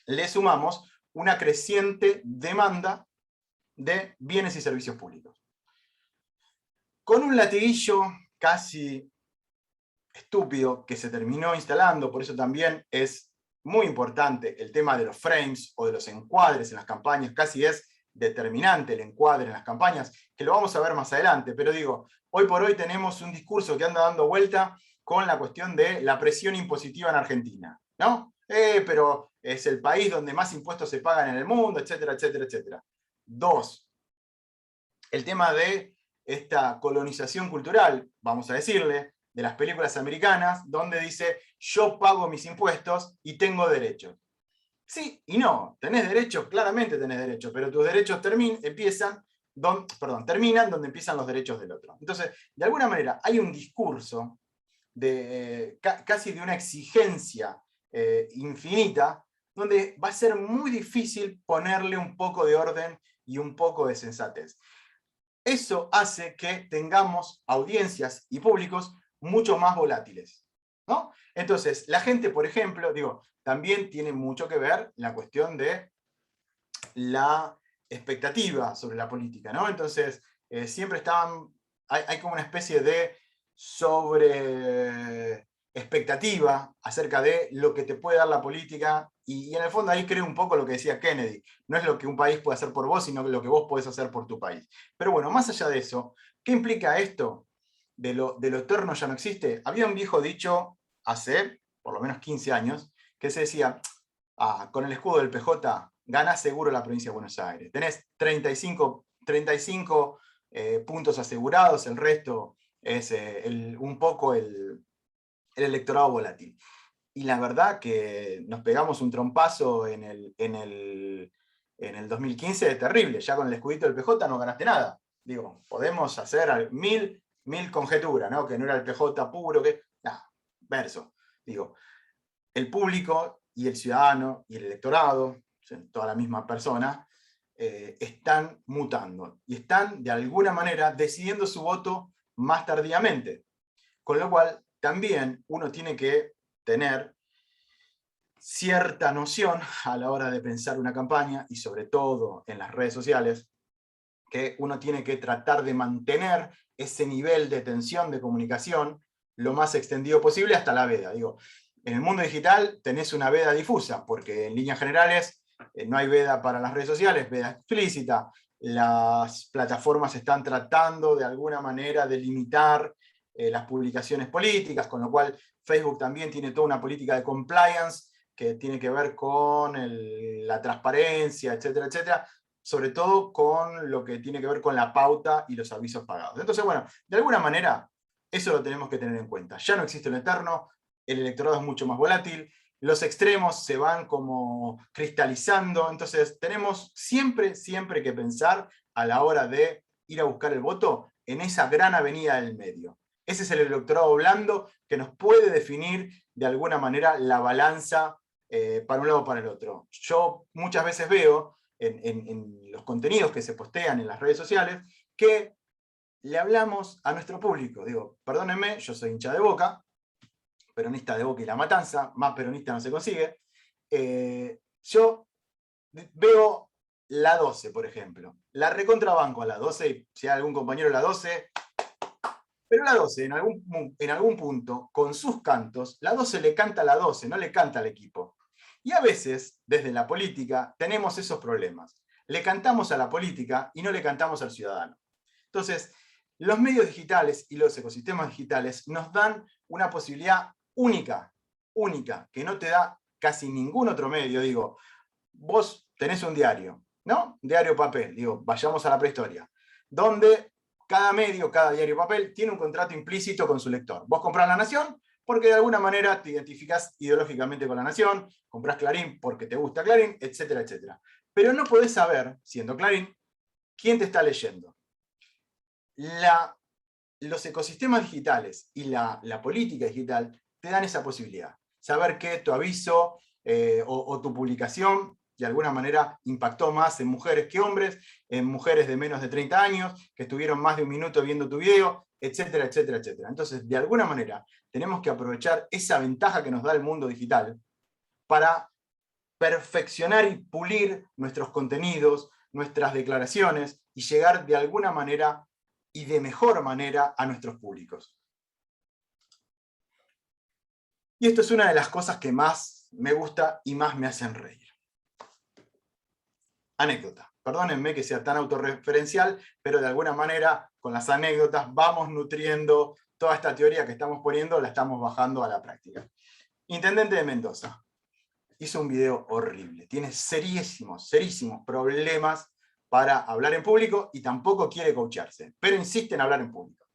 S3: le sumamos una creciente demanda de bienes y servicios públicos. Con un latiguillo casi estúpido que se terminó instalando, por eso también es muy importante el tema de los frames o de los encuadres en las campañas, casi es determinante el encuadre en las campañas, que lo vamos a ver más adelante, pero digo, hoy por hoy tenemos un discurso que anda dando vuelta con la cuestión de la presión impositiva en Argentina, ¿no? Pero es el país donde más impuestos se pagan en el mundo, etcétera, etcétera, etcétera. Dos, el tema de esta colonización cultural, vamos a decirle, de las películas americanas, donde dice, yo pago mis impuestos y tengo derechos. Sí y no, tenés derechos, claramente tenés derechos, pero tus derechos terminan donde empiezan los derechos del otro. Entonces, de alguna manera, hay un discurso casi de una exigencia infinita, donde va a ser muy difícil ponerle un poco de orden y un poco de sensatez. Eso hace que tengamos audiencias y públicos mucho más volátiles, ¿no? Entonces, la gente, por ejemplo, también tiene mucho que ver la cuestión de la expectativa sobre la política, ¿no? Entonces, siempre hay como una especie de sobre expectativa acerca de lo que te puede dar la política, y en el fondo ahí creo un poco lo que decía Kennedy, no es lo que un país puede hacer por vos, sino lo que vos podés hacer por tu país. Pero bueno, más allá de eso, ¿qué implica esto? De lo eterno ya no existe. Había un viejo dicho hace por lo menos 15 años, que se decía, con el escudo del PJ ganás seguro la provincia de Buenos Aires. Tenés 35 puntos asegurados, el resto es un poco el electorado volátil. Y la verdad que nos pegamos un trompazo en el 2015 terrible. Ya con el escudito del PJ no ganaste nada. Podemos hacer mil conjeturas, ¿no? Que no era el PJ puro, verso. El público y el ciudadano y el electorado, toda la misma persona, están mutando y están de alguna manera decidiendo su voto más tardíamente. Con lo cual también uno tiene que tener cierta noción a la hora de pensar una campaña, y sobre todo en las redes sociales, que uno tiene que tratar de mantener ese nivel de tensión de comunicación lo más extendido posible hasta la veda. En el mundo digital tenés una veda difusa, porque en líneas generales no hay veda para las redes sociales, veda explícita. Las plataformas están tratando de alguna manera de limitar las publicaciones políticas, con lo cual Facebook también tiene toda una política de compliance que tiene que ver con la transparencia, etcétera, etcétera, sobre todo con lo que tiene que ver con la pauta y los avisos pagados. Entonces, bueno, de alguna manera, eso lo tenemos que tener en cuenta. Ya no existe lo eterno, el electorado es mucho más volátil, los extremos se van como cristalizando, entonces tenemos siempre que pensar a la hora de ir a buscar el voto en esa gran avenida del medio. Ese es el electorado blando que nos puede definir de alguna manera la balanza para un lado o para el otro. Yo muchas veces veo en los contenidos que se postean en las redes sociales que le hablamos a nuestro público. Digo, perdónenme, yo soy hincha de Boca, peronista de Boca y La Matanza, más peronista no se consigue. Yo veo la 12, por ejemplo. La recontrabanco a la 12, y si hay algún compañero de la 12, pero la 12, en algún punto, con sus cantos, la 12 le canta a la 12, no le canta al equipo. Y a veces, desde la política, tenemos esos problemas. Le cantamos a la política y no le cantamos al ciudadano. Entonces, los medios digitales y los ecosistemas digitales nos dan una posibilidad única, que no te da casi ningún otro medio. Digo, vos tenés un diario, ¿no? Un diario papel, digo, vayamos a la prehistoria, donde cada medio, cada diario papel, tiene un contrato implícito con su lector. Vos comprás La Nación porque de alguna manera te identificás ideológicamente con La Nación, comprás Clarín porque te gusta Clarín, etcétera, etcétera. Pero no podés saber, siendo Clarín, quién te está leyendo. Los ecosistemas digitales y la política digital te dan esa posibilidad. Saber que tu aviso o tu publicación de alguna manera impactó más en mujeres que hombres, en mujeres de menos de 30 años, que estuvieron más de un minuto viendo tu video, etcétera, etcétera, etcétera. Entonces, de alguna manera, tenemos que aprovechar esa ventaja que nos da el mundo digital para perfeccionar y pulir nuestros contenidos, nuestras declaraciones, y llegar de alguna manera y de mejor manera a nuestros públicos. Y esto es una de las cosas que más me gusta y más me hacen reír. Anécdota. Perdónenme que sea tan autorreferencial, pero de alguna manera con las anécdotas vamos nutriendo toda esta teoría que estamos poniendo, la estamos bajando a la práctica. Intendente de Mendoza. Hizo un video horrible. Tiene serísimos problemas para hablar en público y tampoco quiere coacharse, pero insiste en hablar en público.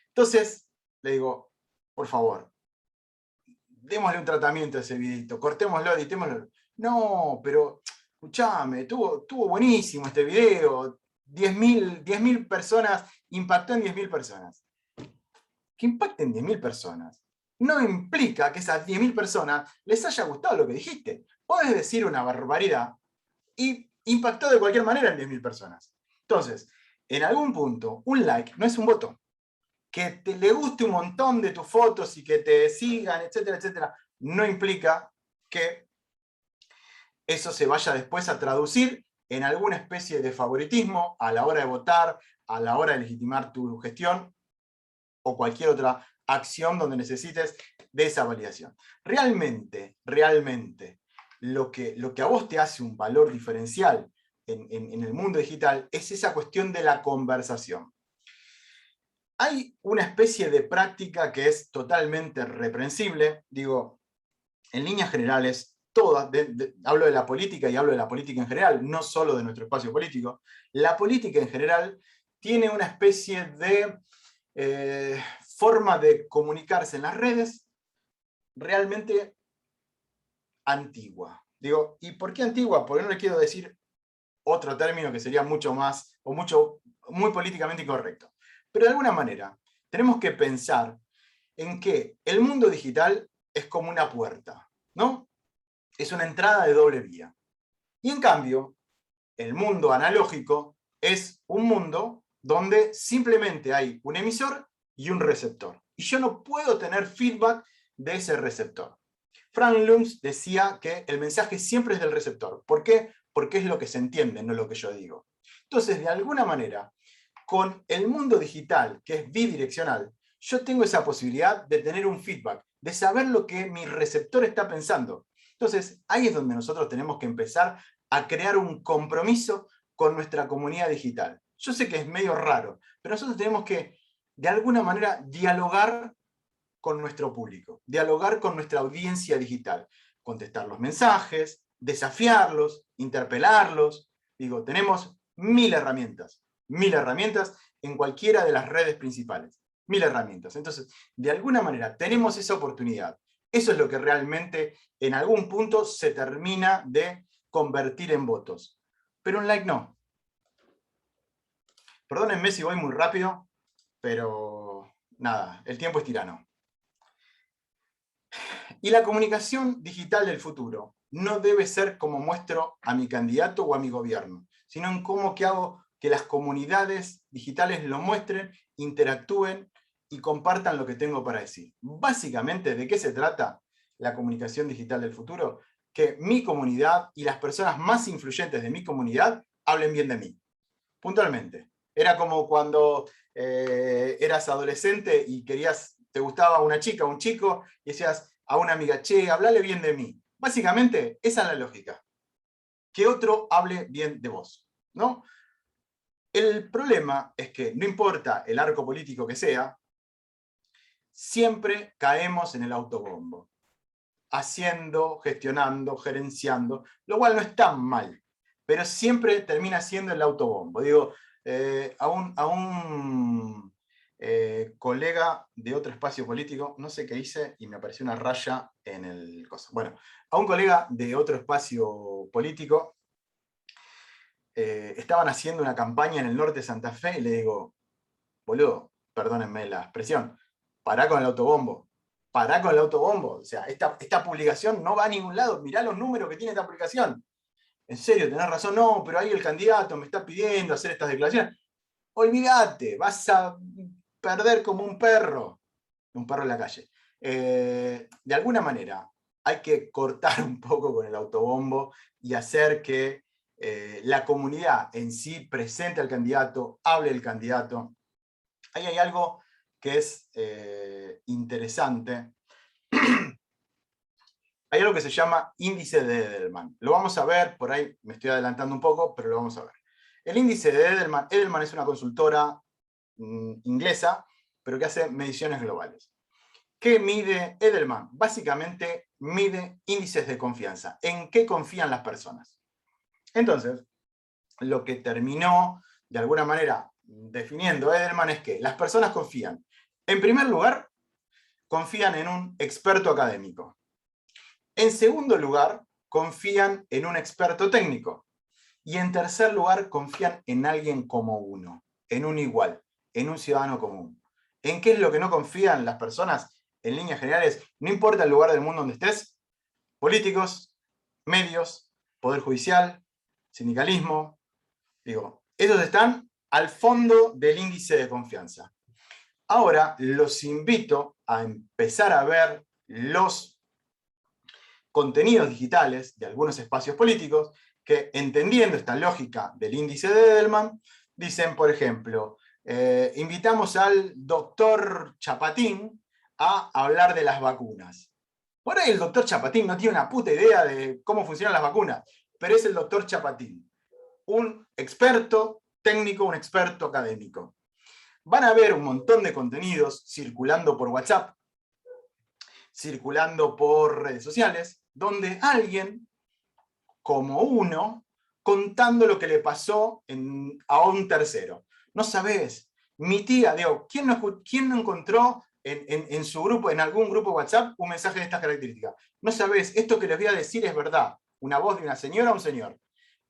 S3: Entonces, le digo, por favor, démosle un tratamiento a ese videito, cortémoslo, editémoslo. No, pero, escuchame, estuvo buenísimo este video, 10.000 personas, impactó en 10.000 personas. Que impacten 10.000 personas no implica que esas 10.000 personas les haya gustado lo que dijiste. Podés decir una barbaridad y impactó de cualquier manera en 10.000 personas. Entonces, en algún punto, un like no es un voto. Que le guste un montón de tus fotos y que te sigan, etcétera, etcétera, no implica que eso se vaya después a traducir en alguna especie de favoritismo a la hora de votar, a la hora de legitimar tu gestión o cualquier otra acción donde necesites de esa validación. Realmente, lo que a vos te hace un valor diferencial en el mundo digital es esa cuestión de la conversación. Hay una especie de práctica que es totalmente reprensible, digo, en líneas generales, todas, hablo de la política y hablo de la política en general, no solo de nuestro espacio político, la política en general tiene una especie de forma de comunicarse en las redes realmente antigua. Digo, ¿y por qué antigua? Porque no le quiero decir otro término que sería mucho más, o muy políticamente incorrecto. Pero de alguna manera, tenemos que pensar en que el mundo digital es como una puerta, ¿no? Es una entrada de doble vía. Y en cambio, el mundo analógico es un mundo donde simplemente hay un emisor y un receptor. Y yo no puedo tener feedback de ese receptor. Frank Luntz decía que el mensaje siempre es del receptor. ¿Por qué? Porque es lo que se entiende, no lo que yo digo. Entonces, de alguna manera, con el mundo digital, que es bidireccional, yo tengo esa posibilidad de tener un feedback, de saber lo que mi receptor está pensando. Entonces, ahí es donde nosotros tenemos que empezar a crear un compromiso con nuestra comunidad digital. Yo sé que es medio raro, pero nosotros tenemos que, de alguna manera, dialogar con nuestro público, dialogar con nuestra audiencia digital, contestar los mensajes, desafiarlos, interpelarlos. Digo, tenemos 1000 herramientas en cualquiera de las redes principales. 1000 herramientas. Entonces, de alguna manera, tenemos esa oportunidad. Eso es lo que realmente, en algún punto, se termina de convertir en votos. Pero un like no. Perdónenme si voy muy rápido, pero nada, el tiempo es tirano. Y la comunicación digital del futuro no debe ser como muestro a mi candidato o a mi gobierno, sino en cómo que hago que las comunidades digitales lo muestren, interactúen y compartan lo que tengo para decir. Básicamente, ¿de qué se trata la comunicación digital del futuro? Que mi comunidad y las personas más influyentes de mi comunidad hablen bien de mí. Puntualmente. Era como cuando eras adolescente y te gustaba una chica o un chico, y decías a una amiga, che, hablale bien de mí. Básicamente, esa es la lógica. Que otro hable bien de vos, ¿no? El problema es que no importa el arco político que sea, siempre caemos en el autobombo. Haciendo, gestionando, gerenciando, lo cual no es tan mal, pero siempre termina siendo el autobombo. Digo, a un colega de otro espacio político, no sé qué hice y me apareció una raya en el coso. Bueno, a un colega de otro espacio político estaban haciendo una campaña en el norte de Santa Fe y le digo, boludo, perdónenme la expresión, pará con el autobombo. Pará con el autobombo. O sea, esta publicación no va a ningún lado. Mirá los números que tiene esta publicación. En serio, tenés razón, no, pero ahí el candidato me está pidiendo hacer estas declaraciones. Olvídate, vas a perder como un perro en la calle. De alguna manera, hay que cortar un poco con el autobombo y hacer que la comunidad en sí presente al candidato, hable el candidato. Ahí hay algo que es interesante. Hay algo que se llama índice de Edelman. Lo vamos a ver, por ahí me estoy adelantando un poco, pero lo vamos a ver. El índice de Edelman, Edelman es una consultora inglesa, pero que hace mediciones globales. ¿Qué mide Edelman? Básicamente mide índices de confianza. ¿En qué confían las personas? Entonces, lo que terminó, de alguna manera, definiendo Edelman es que las personas confían, en primer lugar, confían en un experto académico. En segundo lugar, confían en un experto técnico. Y en tercer lugar, confían en alguien como uno, en un igual, en un ciudadano común. ¿En qué es lo que no confían las personas? En líneas generales, no importa el lugar del mundo donde estés, políticos, medios, poder judicial, sindicalismo, digo, ellos están al fondo del índice de confianza. Ahora los invito a empezar a ver los contenidos digitales de algunos espacios políticos que, entendiendo esta lógica del índice de Edelman, dicen, por ejemplo, invitamos al doctor Chapatín a hablar de las vacunas. Por ahí el doctor Chapatín no tiene una puta idea de cómo funcionan las vacunas, pero es el doctor Chapatín, un experto técnico, un experto académico. Van a ver un montón de contenidos circulando por WhatsApp, circulando por redes sociales, donde alguien, como uno, contando lo que le pasó a un tercero. No sabés, mi tía, digo, ¿quién no encontró en su grupo, en algún grupo de WhatsApp, un mensaje de estas características? No sabés, esto que les voy a decir es verdad. Una voz de una señora o un señor.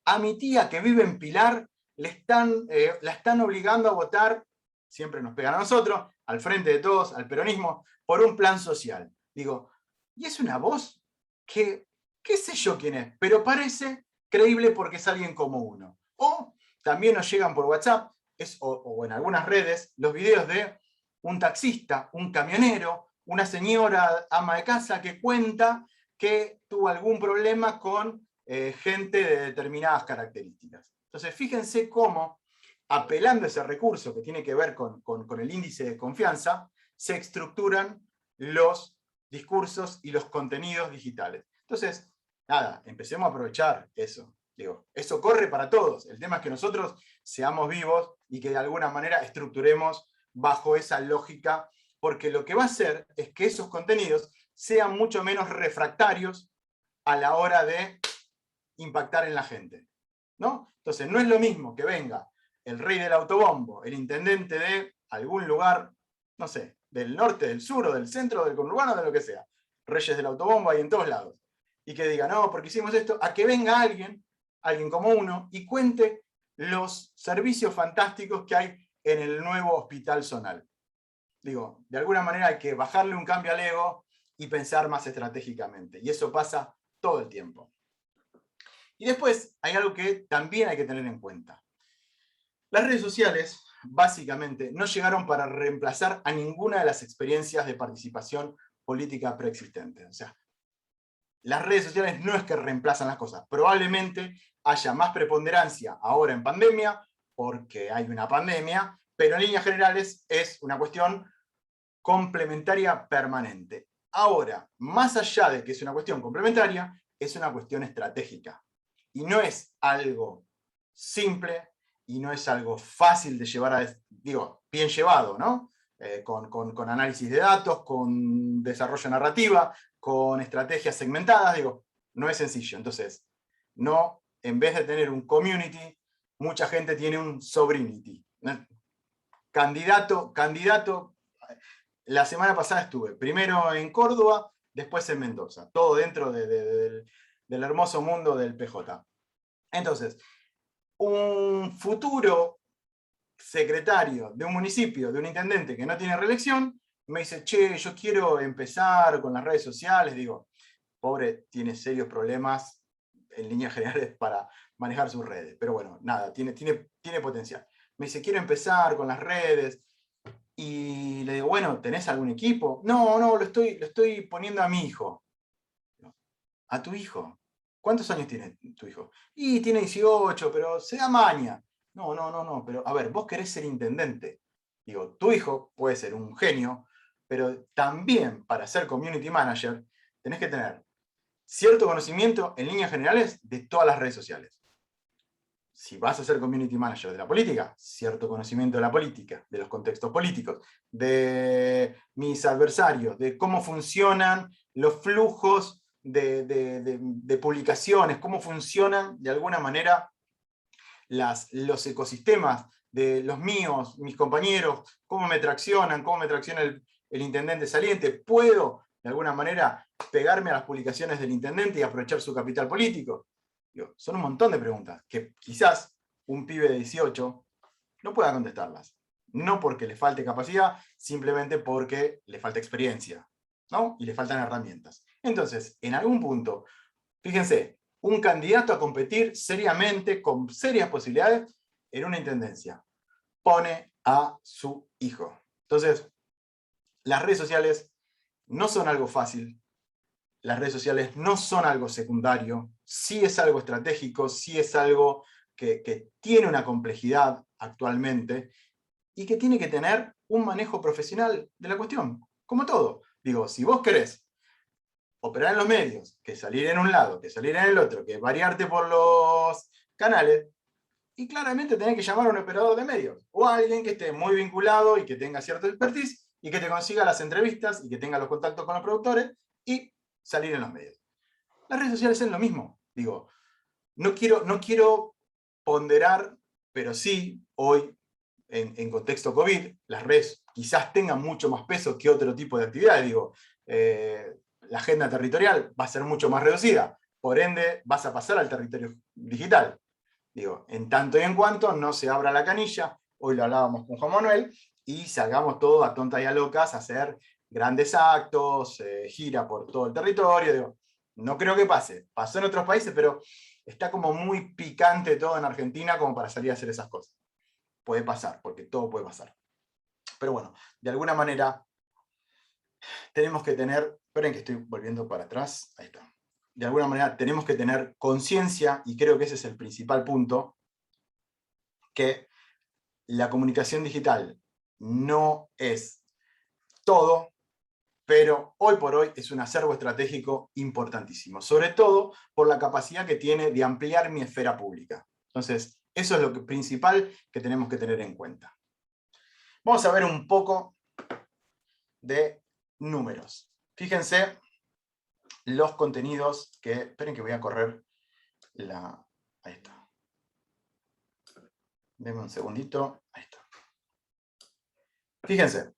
S3: A mi tía que vive en Pilar, la están obligando a votar, siempre nos pegan a nosotros, al frente de todos, al peronismo, por un plan social. Digo, y es una voz que, qué sé yo quién es, pero parece creíble porque es alguien como uno. O también nos llegan por WhatsApp, o en algunas redes, los videos de un taxista, un camionero, una señora ama de casa que cuenta que tuvo algún problema con gente de determinadas características. Entonces, fíjense cómo, apelando a ese recurso que tiene que ver con el índice de confianza, se estructuran los discursos y los contenidos digitales. Entonces, nada, empecemos a aprovechar eso. Digo, eso corre para todos. El tema es que nosotros seamos vivos y que de alguna manera estructuremos bajo esa lógica, porque lo que va a hacer es que esos contenidos sean mucho menos refractarios a la hora de impactar en la gente, ¿no? Entonces, no es lo mismo que venga el rey del autobombo, el intendente de algún lugar, no sé, del norte, del sur, o del centro, del conurbano, de lo que sea. Reyes del autobombo hay en todos lados. Y que diga, no, porque hicimos esto, a que venga alguien como uno, y cuente los servicios fantásticos que hay en el nuevo Hospital Zonal. Digo, de alguna manera hay que bajarle un cambio al ego y pensar más estratégicamente. Y eso pasa todo el tiempo. Y después hay algo que también hay que tener en cuenta. Las redes sociales, básicamente, no llegaron para reemplazar a ninguna de las experiencias de participación política preexistentes. O sea, las redes sociales no es que reemplazan las cosas. Probablemente haya más preponderancia ahora en pandemia, porque hay una pandemia, pero en líneas generales es una cuestión complementaria permanente. Ahora, más allá de que es una cuestión complementaria, es una cuestión estratégica. Y no es algo simple, y no es algo fácil de llevar a, digo, bien llevado, ¿no? Con análisis de datos, con desarrollo narrativa, con estrategias segmentadas, digo, no es sencillo. Entonces, no, en vez de tener un community, mucha gente tiene un sobrinity. Candidato, la semana pasada estuve, primero en Córdoba, después en Mendoza, todo dentro del hermoso mundo del PJ. Entonces, un futuro secretario de un municipio, de un intendente que no tiene reelección, me dice, che, yo quiero empezar con las redes sociales. Digo, pobre, tiene serios problemas en líneas generales para manejar sus redes. Pero bueno, nada, tiene potencial. Me dice, quiero empezar con las redes. Y le digo, bueno, ¿tenés algún equipo? No, lo estoy poniendo a mi hijo. ¿A tu hijo? ¿Cuántos años tiene tu hijo? Y tiene 18, pero se da maña. No, pero a ver, vos querés ser intendente. Digo, tu hijo puede ser un genio, pero también para ser community manager tenés que tener cierto conocimiento en líneas generales de todas las redes sociales. Si vas a ser community manager de la política, cierto conocimiento de la política, de los contextos políticos, de mis adversarios, de cómo funcionan los flujos de publicaciones, cómo funcionan de alguna manera los ecosistemas de los míos, mis compañeros, cómo me tracciona el intendente saliente. ¿Puedo de alguna manera pegarme a las publicaciones del intendente y aprovechar su capital político? Digo, son un montón de preguntas que quizás un pibe de 18 no pueda contestarlas. No porque le falte capacidad, simplemente porque le falta experiencia, ¿no? Y le faltan herramientas. Entonces, en algún punto, fíjense, un candidato a competir seriamente, con serias posibilidades, en una intendencia, pone a su hijo. Entonces, las redes sociales no son algo fácil, las redes sociales no son algo secundario, sí es algo estratégico, sí es algo que tiene una complejidad actualmente y que tiene que tener un manejo profesional de la cuestión, como todo. Digo, si vos querés operar en los medios, que salir en un lado, que salir en el otro, que variarte por los canales, y claramente tenés que llamar a un operador de medios, o a alguien que esté muy vinculado y que tenga cierta expertise, y que te consiga las entrevistas, y que tenga los contactos con los productores, y salir en los medios. Las redes sociales es lo mismo. Digo, no quiero ponderar, pero sí, hoy, en contexto COVID, las redes quizás tengan mucho más peso que otro tipo de actividades. Digo, la agenda territorial va a ser mucho más reducida, por ende vas a pasar al territorio digital. Digo, en tanto y en cuanto no se abra la canilla, hoy lo hablábamos con Juan Manuel, y salgamos todos a tontas y a locas a hacer grandes actos, gira por todo el territorio. Digo, no creo que pase. Pasó en otros países, pero está como muy picante todo en Argentina como para salir a hacer esas cosas. Puede pasar, porque todo puede pasar. Pero bueno, de alguna manera tenemos que tener, esperen que estoy volviendo para atrás, ahí está. De alguna manera tenemos que tener conciencia, y creo que ese es el principal punto, que la comunicación digital no es todo, pero hoy por hoy es un acervo estratégico importantísimo, sobre todo por la capacidad que tiene de ampliar mi esfera pública. Entonces, eso es lo principal que tenemos que tener en cuenta. Vamos a ver un poco de números. Fíjense los contenidos que... Esperen que voy a correr la... Ahí está. Denme un segundito. Ahí está. Fíjense.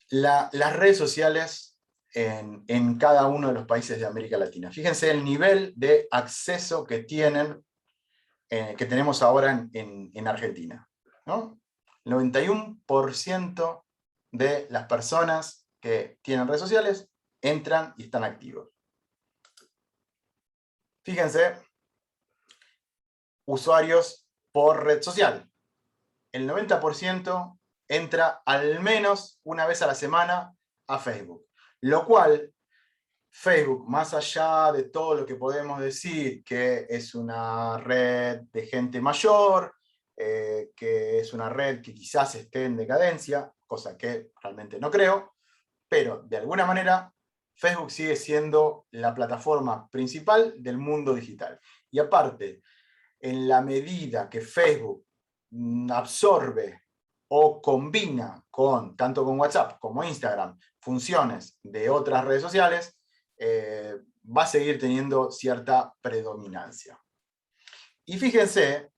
S3: Las redes sociales en cada uno de los países de América Latina. Fíjense el nivel de acceso que tienen, que tenemos ahora en Argentina, ¿no? El 91% de las personas que tienen redes sociales entran y están activos. Fíjense, usuarios por red social. El 90% entra al menos una vez a la semana a Facebook. Lo cual, Facebook, más allá de todo lo que podemos decir, que es una red de gente mayor, que es una red que quizás esté en decadencia, cosa que realmente no creo, pero de alguna manera Facebook sigue siendo la plataforma principal del mundo digital. Y aparte, en la medida que Facebook absorbe o combina tanto con WhatsApp como Instagram funciones de otras redes sociales, va a seguir teniendo cierta predominancia. Y fíjense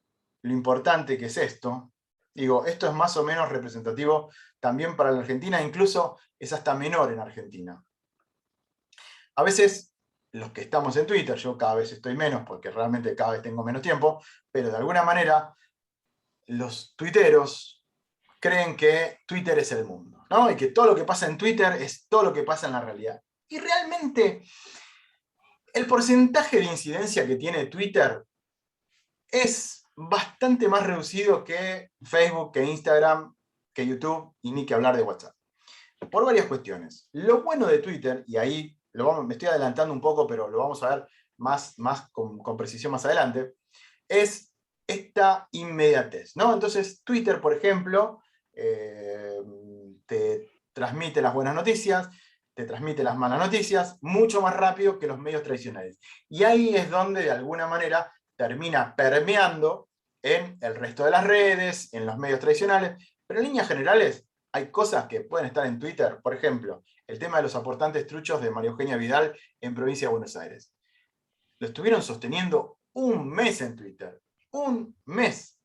S3: lo importante que es esto. Digo, esto es más o menos representativo también para la Argentina, incluso es hasta menor en Argentina. A veces, los que estamos en Twitter, yo cada vez estoy menos porque realmente cada vez tengo menos tiempo, pero de alguna manera los tuiteros creen que Twitter es el mundo, ¿no? Y que todo lo que pasa en Twitter es todo lo que pasa en la realidad. Y realmente, el porcentaje de incidencia que tiene Twitter es bastante más reducido que Facebook, que Instagram, que YouTube, y ni que hablar de WhatsApp. Por varias cuestiones. Lo bueno de Twitter, y ahí me estoy adelantando un poco, pero lo vamos a ver más con precisión más adelante, es esta inmediatez, ¿no? Entonces, Twitter, por ejemplo, te transmite las buenas noticias, te transmite las malas noticias, mucho más rápido que los medios tradicionales. Y ahí es donde, de alguna manera, termina permeando en el resto de las redes, en los medios tradicionales, pero en líneas generales hay cosas que pueden estar en Twitter, por ejemplo, el tema de los aportantes truchos de María Eugenia Vidal en provincia de Buenos Aires. Lo estuvieron sosteniendo un mes en Twitter, un mes.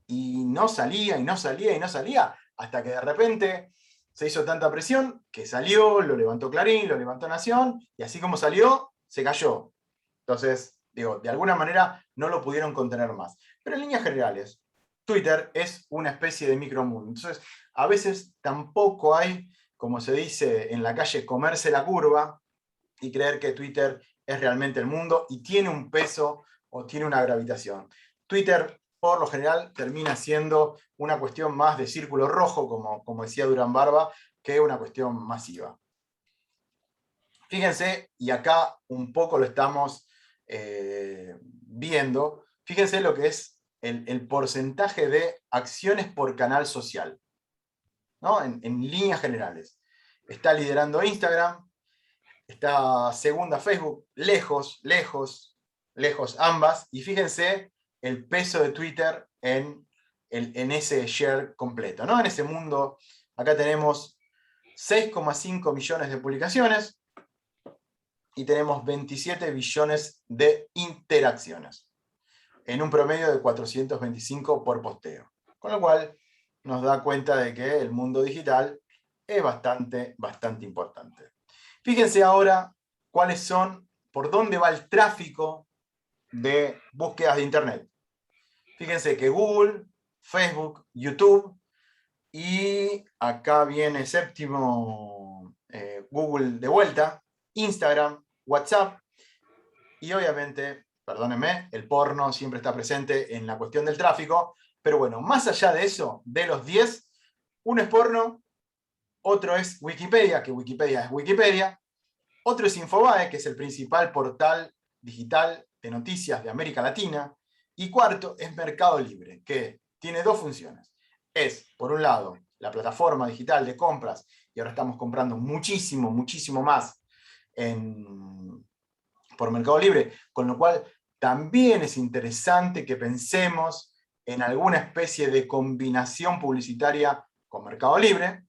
S3: Y no salía, y no salía, y no salía, hasta que de repente se hizo tanta presión que salió, lo levantó Clarín, lo levantó Nación, y así como salió, se cayó. Entonces, digo, de alguna manera no lo pudieron contener más. Pero en líneas generales, Twitter es una especie de micromundo. Entonces, a veces tampoco hay, como se dice en la calle, comerse la curva y creer que Twitter es realmente el mundo y tiene un peso o tiene una gravitación. Twitter, por lo general, termina siendo una cuestión más de círculo rojo, como decía Durán Barba, que una cuestión masiva. Fíjense, y acá un poco lo estamos viendo, fíjense lo que es el porcentaje de acciones por canal social, ¿no? En líneas generales. Está liderando Instagram, está segunda Facebook, lejos ambas, y fíjense el peso de Twitter en ese share completo, ¿no? En ese mundo, acá tenemos 6,5 millones de publicaciones, y tenemos 27 billones de interacciones, en un promedio de 425 por posteo. Con lo cual nos da cuenta de que el mundo digital es bastante importante. Fíjense ahora cuáles son, por dónde va el tráfico de búsquedas de Internet. Fíjense que Google, Facebook, YouTube, y acá viene séptimo Google de vuelta, Instagram, WhatsApp, y obviamente, perdónenme, el porno siempre está presente en la cuestión del tráfico, pero bueno, más allá de eso, de los 10, uno es porno, otro es Wikipedia, que Wikipedia es Wikipedia, otro es Infobae, que es el principal portal digital de noticias de América Latina, y cuarto es Mercado Libre, que tiene dos funciones. Es, por un lado, la plataforma digital de compras, y ahora estamos comprando muchísimo más por Mercado Libre, con lo cual también es interesante que pensemos en alguna especie de combinación publicitaria con Mercado Libre,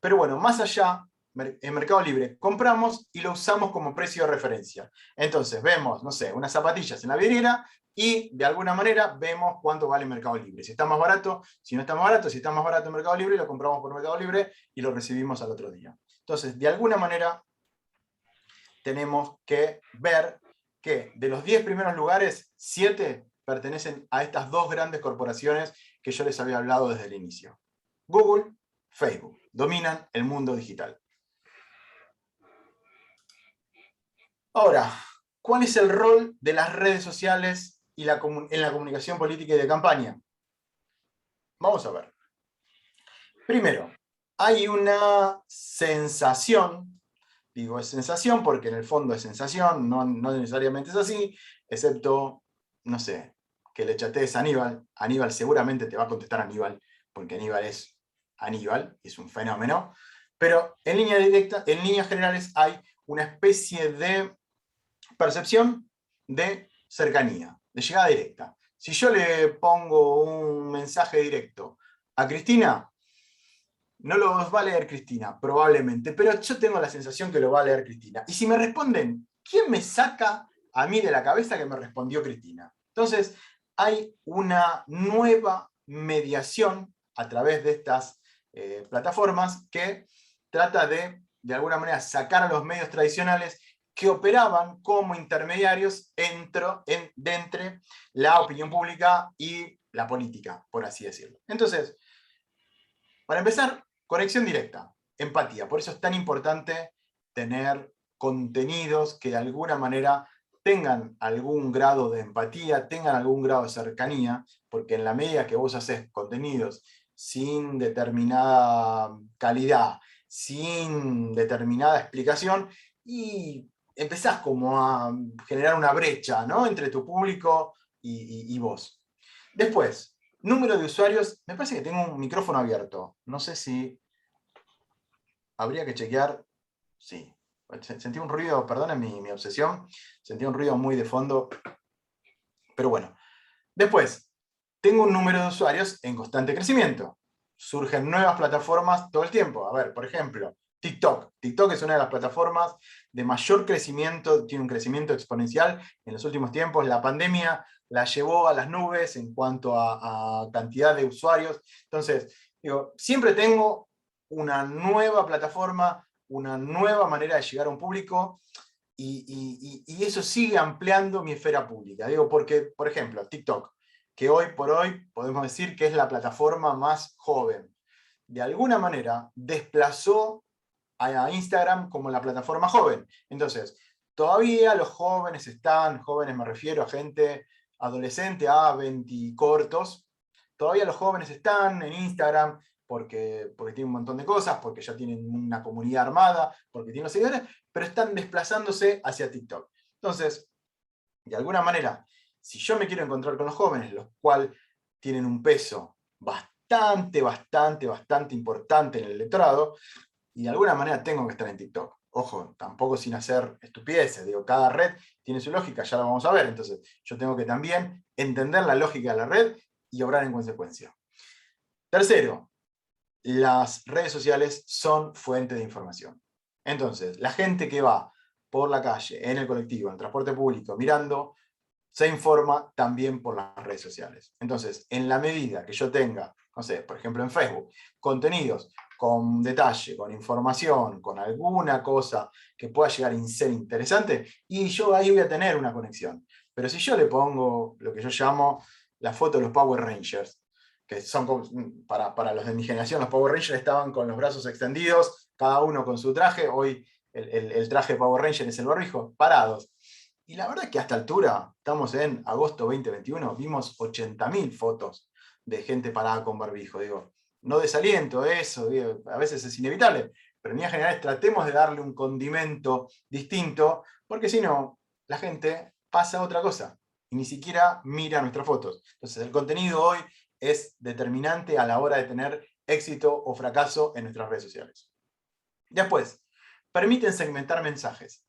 S3: pero bueno, más allá, en Mercado Libre compramos y lo usamos como precio de referencia. Entonces vemos, no sé, unas zapatillas en la vidriera y de alguna manera vemos cuánto vale Mercado Libre. Si está más barato, si no está más barato, si está más barato en Mercado Libre, lo compramos por Mercado Libre y lo recibimos al otro día. Entonces, de alguna manera, tenemos que ver que de los 10 primeros lugares, 7 pertenecen a estas dos grandes corporaciones que yo les había hablado desde el inicio. Google, Facebook. Dominan el mundo digital. Ahora, ¿cuál es el rol de las redes sociales en la comunicación política y de campaña? Vamos a ver. Primero, hay una sensación, digo es sensación porque en el fondo es sensación, no necesariamente es así, excepto, no sé, que le chatees a Aníbal. Aníbal seguramente te va a contestar Aníbal, porque Aníbal es Aníbal, es un fenómeno, pero en línea directa, en líneas generales hay una especie de percepción de cercanía, de llegada directa. Si yo le pongo un mensaje directo a Cristina, no lo va a leer Cristina, probablemente, pero yo tengo la sensación que lo va a leer Cristina. Y si me responden, ¿quién me saca a mí de la cabeza que me respondió Cristina? Entonces, hay una nueva mediación a través de estas plataformas que trata de alguna manera, sacar a los medios tradicionales que operaban como intermediarios entre la opinión pública y la política, por así decirlo. Entonces, para empezar, conexión directa, empatía. Por eso es tan importante tener contenidos que de alguna manera tengan algún grado de empatía, tengan algún grado de cercanía, porque en la medida que vos haces contenidos sin determinada calidad, sin determinada explicación, y empezás como a generar una brecha, ¿no?, entre tu público y vos. Después, número de usuarios, me parece que tengo un micrófono abierto. No sé si habría que chequear. Sí. Sentí un ruido, perdonen mi obsesión, sentí un ruido muy de fondo. Pero bueno. Después, tengo un número de usuarios en constante crecimiento. Surgen nuevas plataformas todo el tiempo. A ver, por ejemplo, TikTok. TikTok es una de las plataformas de mayor crecimiento, tiene un crecimiento exponencial en los últimos tiempos. La pandemia la llevó a las nubes en cuanto a cantidad de usuarios. Entonces, digo, siempre tengo una nueva plataforma, una nueva manera de llegar a un público, y eso sigue ampliando mi esfera pública. Digo, porque, por ejemplo, TikTok, que hoy por hoy podemos decir que es la plataforma más joven, de alguna manera desplazó a Instagram como la plataforma joven. Entonces, todavía los jóvenes están, jóvenes me refiero a gente adolescente a 20 cortos, todavía los jóvenes están en Instagram porque tienen un montón de cosas, porque ya tienen una comunidad armada, porque tienen los seguidores, pero están desplazándose hacia TikTok. Entonces, de alguna manera, si yo me quiero encontrar con los jóvenes, los cuales tienen un peso bastante importante en el electorado, y de alguna manera tengo que estar en TikTok. Ojo, tampoco sin hacer estupideces, digo, cada red tiene su lógica, ya la vamos a ver, entonces yo tengo que también entender la lógica de la red y obrar en consecuencia. Tercero, las redes sociales son fuente de información. Entonces, la gente que va por la calle, en el colectivo, en el transporte público, mirando, se informa también por las redes sociales. Entonces, en la medida que yo tenga, no sé, por ejemplo en Facebook, contenidos con detalle, con información, con alguna cosa que pueda llegar a ser interesante, y yo ahí voy a tener una conexión. Pero si yo le pongo lo que yo llamo la foto de los Power Rangers, que son para los de mi generación, los Power Rangers estaban con los brazos extendidos, cada uno con su traje, hoy el traje Power Ranger es el barbijo, parados. Y la verdad es que a esta altura, estamos en agosto 2021, vimos 80.000 fotos de gente parada con barbijo. Digo, no desaliento eso, digo, a veces es inevitable, pero en líneas generales tratemos de darle un condimento distinto, porque si no, la gente pasa a otra cosa y ni siquiera mira nuestras fotos. Entonces el contenido hoy es determinante a la hora de tener éxito o fracaso en nuestras redes sociales. Después, permiten segmentar mensajes.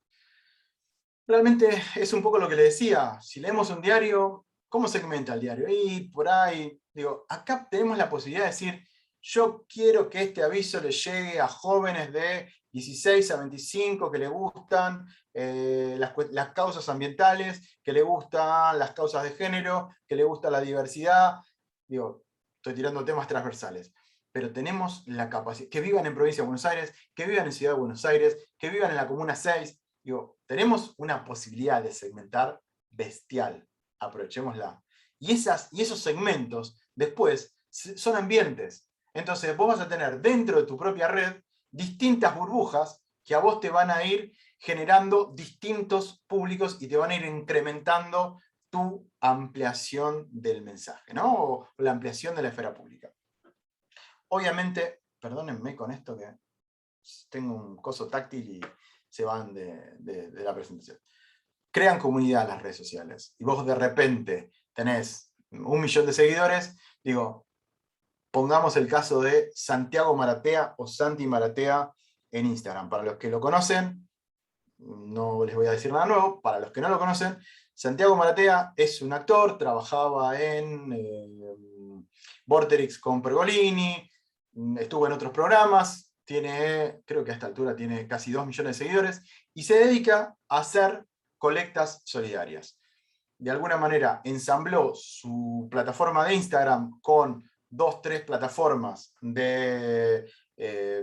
S3: Realmente es un poco lo que le decía, si leemos un diario, ¿cómo segmenta el diario? Y por ahí, digo, acá tenemos la posibilidad de decir, yo quiero que este aviso le llegue a jóvenes de 16 a 25 que le gustan las causas ambientales, que le gustan las causas de género, que le gusta la diversidad. Digo, estoy tirando temas transversales. Pero tenemos la capacidad, que vivan en Provincia de Buenos Aires, que vivan en Ciudad de Buenos Aires, que vivan en la Comuna 6, digo, tenemos una posibilidad de segmentar bestial, aprovechémosla. Y esos segmentos después son ambientes. Entonces vos vas a tener dentro de tu propia red distintas burbujas que a vos te van a ir generando distintos públicos y te van a ir incrementando tu ampliación del mensaje, ¿no? O la ampliación de la esfera pública. Obviamente, perdónenme con esto que tengo un coso táctil y se van de la presentación. Crean comunidad las redes sociales y vos de repente tenés 1 millón de seguidores, digo, pongamos el caso de Santiago Maratea o Santi Maratea en Instagram. Para los que lo conocen, no les voy a decir nada nuevo. Para los que no lo conocen, Santiago Maratea es un actor, trabajaba en Vorterix con Pergolini, estuvo en otros programas, creo que a esta altura tiene casi 2 millones de seguidores, y se dedica a hacer colectas solidarias. De alguna manera ensambló su plataforma de Instagram con 2, 3 plataformas de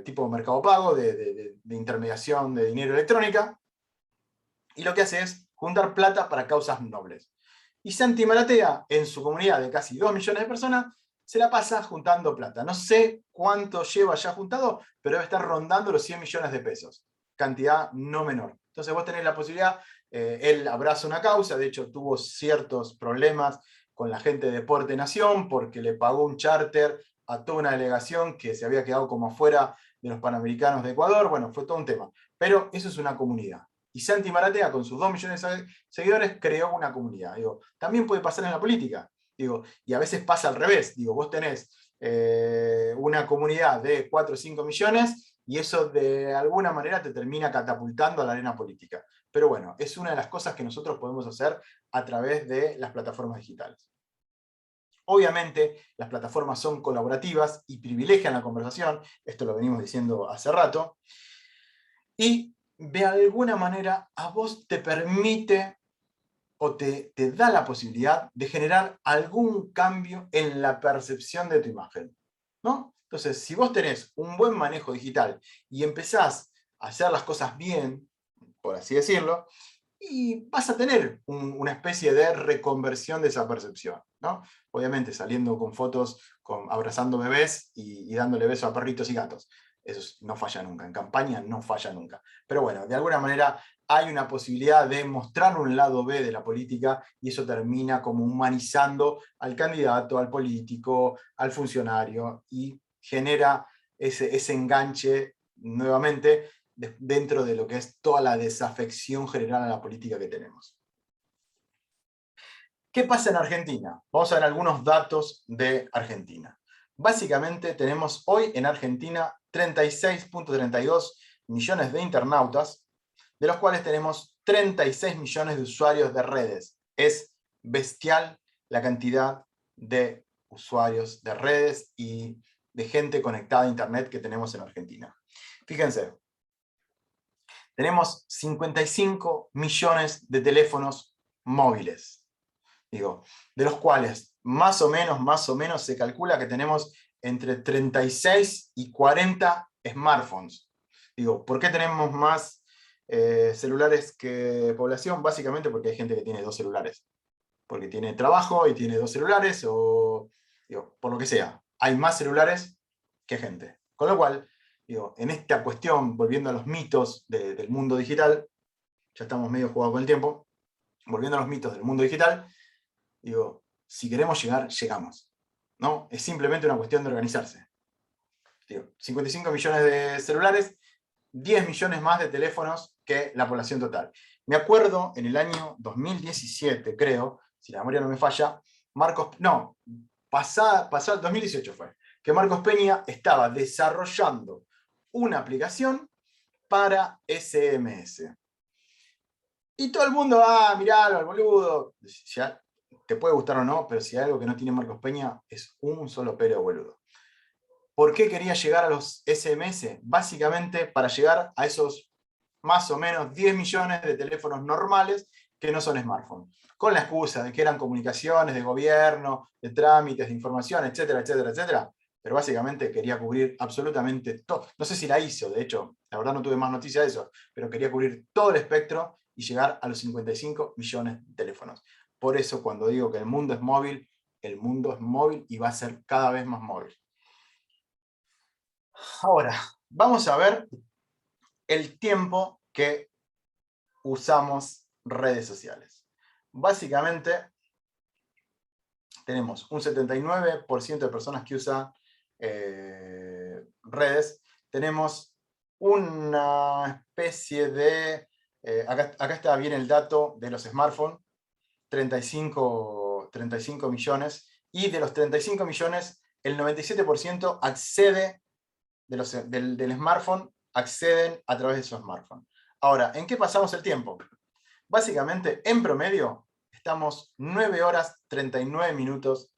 S3: tipo Mercado Pago, de intermediación de dinero electrónica, y lo que hace es juntar plata para causas nobles. Y Santi Maratea, en su comunidad de casi 2 millones de personas, se la pasa juntando plata. No sé cuánto lleva ya juntado, pero debe estar rondando los 100 millones de pesos. Cantidad no menor. Entonces vos tenés la posibilidad, él abraza una causa, de hecho tuvo ciertos problemas con la gente de Deporte Nación, porque le pagó un charter a toda una delegación que se había quedado como afuera de los Panamericanos de Ecuador. Bueno, fue todo un tema. Pero eso es una comunidad. Y Santi Maratea, con sus 2 millones de seguidores, creó una comunidad. Digo, también puede pasar en la política. Digo, y a veces pasa al revés. Digo, vos tenés una comunidad de 4 o 5 millones y eso de alguna manera te termina catapultando a la arena política. Pero bueno, es una de las cosas que nosotros podemos hacer a través de las plataformas digitales. Obviamente, las plataformas son colaborativas y privilegian la conversación. Esto lo venimos diciendo hace rato. Y de alguna manera a vos te permite o te da la posibilidad de generar algún cambio en la percepción de tu imagen, ¿no? Entonces, si vos tenés un buen manejo digital y empezás a hacer las cosas bien, por así decirlo, y vas a tener una especie de reconversión de esa percepción, ¿no? Obviamente saliendo con fotos, abrazando bebés y dándole besos a perritos y gatos. Eso no falla nunca, en campaña no falla nunca. Pero bueno, de alguna manera hay una posibilidad de mostrar un lado B de la política y eso termina como humanizando al candidato, al político, al funcionario y genera ese enganche nuevamente dentro de lo que es toda la desafección general a la política que tenemos. ¿Qué pasa en Argentina? Vamos a ver algunos datos de Argentina. Básicamente tenemos hoy en Argentina 36.32 millones de internautas, de los cuales tenemos 36 millones de usuarios de redes. Es bestial la cantidad de usuarios de redes y de gente conectada a Internet que tenemos en Argentina. Fíjense, tenemos 55 millones de teléfonos móviles, digo, de los cuales más o menos se calcula que tenemos entre 36 y 40 smartphones. Digo, ¿por qué tenemos más celulares que población? Básicamente porque hay gente que tiene 2 celulares. Porque tiene trabajo y tiene 2 celulares, o digo, por lo que sea. Hay más celulares que gente. Con lo cual, digo, en esta cuestión, volviendo a los mitos del mundo digital, ya estamos medio jugados con el tiempo, volviendo a los mitos del mundo digital, digo, si queremos llegar, llegamos. ¿No? Es simplemente una cuestión de organizarse. Digo, 55 millones de celulares, 10 millones más de teléfonos que la población total. Me acuerdo en el año 2017, creo, si la memoria no me falla, pasado el 2018 fue, que Marcos Peña estaba desarrollando una aplicación para SMS. Y todo el mundo, miralo, al boludo. Te puede gustar o no, pero si hay algo que no tiene Marcos Peña, es un solo pero boludo. ¿Por qué quería llegar a los SMS? Básicamente para llegar a esos más o menos 10 millones de teléfonos normales que no son smartphones. Con la excusa de que eran comunicaciones de gobierno, de trámites, de información, etcétera, etcétera, etcétera. Pero básicamente quería cubrir absolutamente todo. No sé si la hizo, de hecho, la verdad no tuve más noticia de eso, pero quería cubrir todo el espectro y llegar a los 55 millones de teléfonos. Por eso cuando digo que el mundo es móvil y va a ser cada vez más móvil. Ahora, vamos a ver el tiempo que usamos redes sociales. Básicamente, tenemos un 79% de personas que usan redes. Tenemos una especie de... acá está bien el dato de los smartphones, 35 millones, y de los 35 millones, el 97% accede del smartphone, acceden a través de su smartphone. Ahora, ¿en qué pasamos el tiempo? Básicamente, en promedio, estamos 9 horas 39 minutos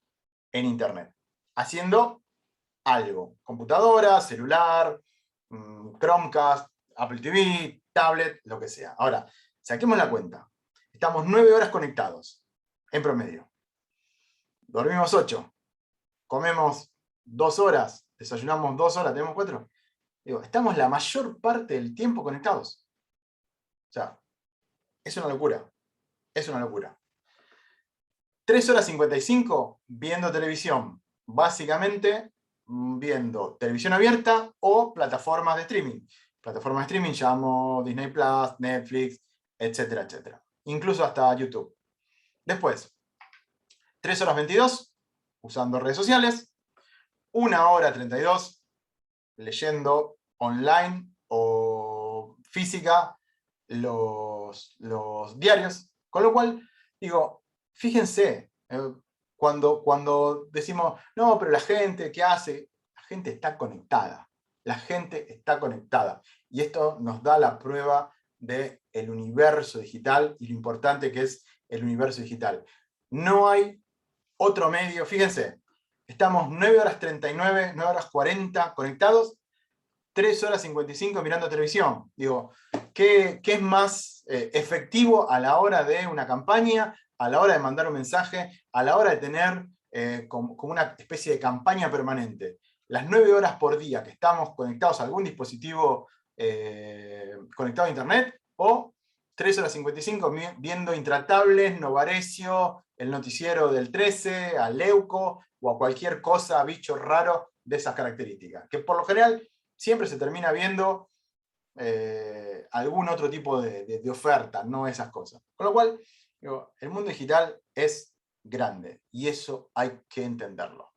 S3: en Internet, haciendo algo. Computadora, celular, Chromecast, Apple TV, tablet, lo que sea. Ahora, saquemos la cuenta. Estamos 9 horas conectados, en promedio. Dormimos 8. Comemos 2 horas. Desayunamos 2 horas, tenemos 4. Digo, estamos la mayor parte del tiempo conectados. O sea, es una locura. Es una locura. 3 horas 55 viendo televisión. Básicamente viendo televisión abierta o plataformas de streaming. Plataformas de streaming llamo Disney Plus, Netflix, etcétera, etcétera. Incluso hasta YouTube. Después, 3 horas 22 usando redes sociales. 1 hora 32 leyendo online o física los diarios. Con lo cual, digo, fíjense, cuando decimos, no, pero la gente, ¿qué hace? La gente está conectada. La gente está conectada. Y esto nos da la prueba del universo digital y lo importante que es el universo digital. No hay otro medio, fíjense, estamos 9 horas 39, 9 horas 40 conectados, 3 horas 55 mirando televisión. Digo, ¿qué es más efectivo a la hora de una campaña, a la hora de mandar un mensaje, a la hora de tener como una especie de campaña permanente? Las 9 horas por día que estamos conectados a algún dispositivo conectado a internet, o 3 horas 55 viendo Intratables, Novarecio, el noticiero del 13, a Leuco, o a cualquier cosa, bicho raro de esas características. Que por lo general siempre se termina viendo algún otro tipo de oferta, no esas cosas. Con lo cual, digo, el mundo digital es grande y eso hay que entenderlo.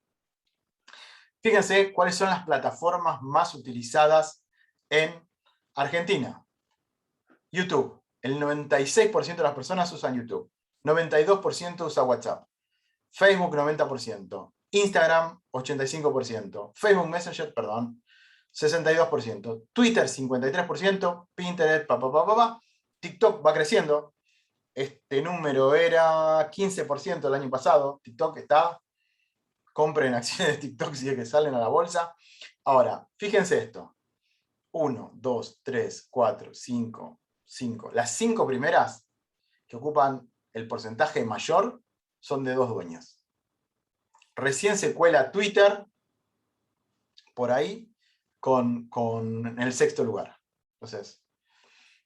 S3: Fíjense cuáles son las plataformas más utilizadas en Argentina. YouTube. El 96% de las personas usan YouTube. 92% usa WhatsApp. Facebook 90%. Instagram 85%. Facebook Messenger, perdón, 62%. Twitter 53%. Pinterest, TikTok va creciendo. Este número era 15% el año pasado. TikTok está... Compren acciones de TikTok si es que salen a la bolsa. Ahora, fíjense esto. 1, 2, 3, 4, 5, 5. Las 5 primeras que ocupan el porcentaje mayor son de 2 dueños. Recién se cuela Twitter por ahí con el 6º lugar. Entonces,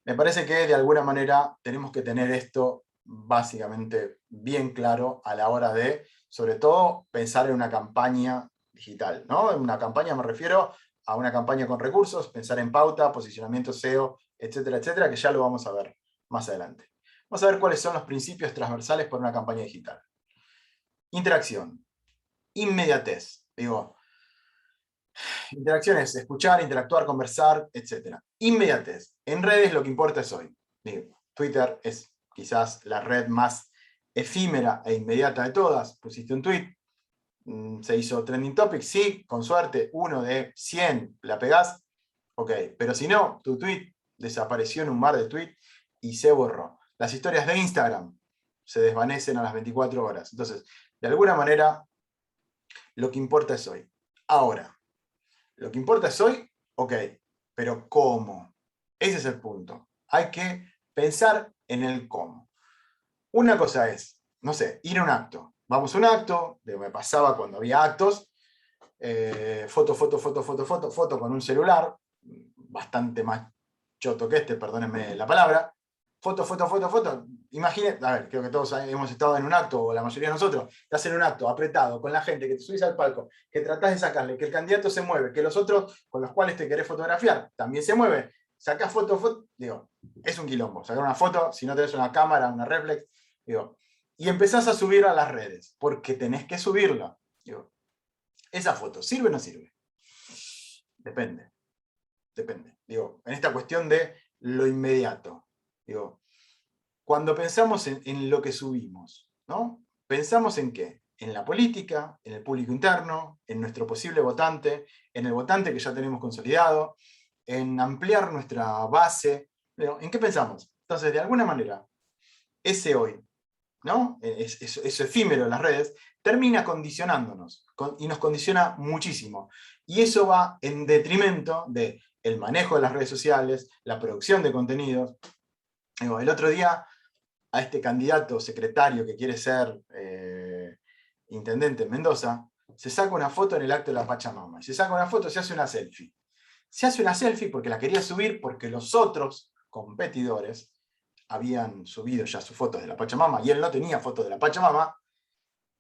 S3: me parece que de alguna manera tenemos que tener esto básicamente bien claro a la hora de, sobre todo, pensar en una campaña digital, ¿no? En una campaña me refiero a una campaña con recursos, pensar en pauta, posicionamiento SEO, etcétera, etcétera, que ya lo vamos a ver más adelante. Vamos a ver cuáles son los principios transversales para una campaña digital. Interacción. Inmediatez. Digo, interacción es escuchar, interactuar, conversar, etc. Inmediatez. En redes lo que importa es hoy. Digo, Twitter es quizás la red más efímera e inmediata de todas. Pusiste un tweet, se hizo trending topic, sí, con suerte, 1 de 100 la pegás, ok. Pero si no, tu tweet desapareció en un mar de tweets y se borró. Las historias de Instagram se desvanecen a las 24 horas. Entonces, de alguna manera, lo que importa es hoy. Ahora, lo que importa es hoy, ok, pero ¿cómo? Ese es el punto. Hay que pensar en el cómo. Una cosa es, no sé, ir a un acto. Vamos a un acto, me pasaba cuando había actos, foto con un celular, bastante más choto que este, perdónenme la palabra, foto, foto, foto, foto. Imagínate, a ver, creo que todos hemos estado en un acto, o la mayoría de nosotros, estás en un acto apretado con la gente, que te subís al palco, que tratás de sacarle, que el candidato se mueve, que los otros con los cuales te querés fotografiar también se mueve. Sacás foto, foto, digo, es un quilombo. Sacar una foto, si no tenés una cámara, una reflex, digo, y empezás a subir a las redes, porque tenés que subirla. Digo, ¿esa foto sirve o no sirve? Depende. Digo, en esta cuestión de lo inmediato. Digo, cuando pensamos en lo que subimos, ¿no? ¿Pensamos en qué? En la política, en el público interno, en nuestro posible votante, en el votante que ya tenemos consolidado, en ampliar nuestra base. ¿En qué pensamos? Entonces, de alguna manera, ese hoy, ¿no? Eso efímero en las redes, termina condicionándonos, y nos condiciona muchísimo. Y eso va en detrimento del manejo de las redes sociales, la producción de contenidos. El otro día, a este candidato secretario que quiere ser intendente en Mendoza, se saca una foto en el acto de la Pachamama. Y se saca una foto, se hace una selfie. Se hace una selfie porque la quería subir, porque los otros competidores habían subido ya sus fotos de la Pachamama, y él no tenía fotos de la Pachamama,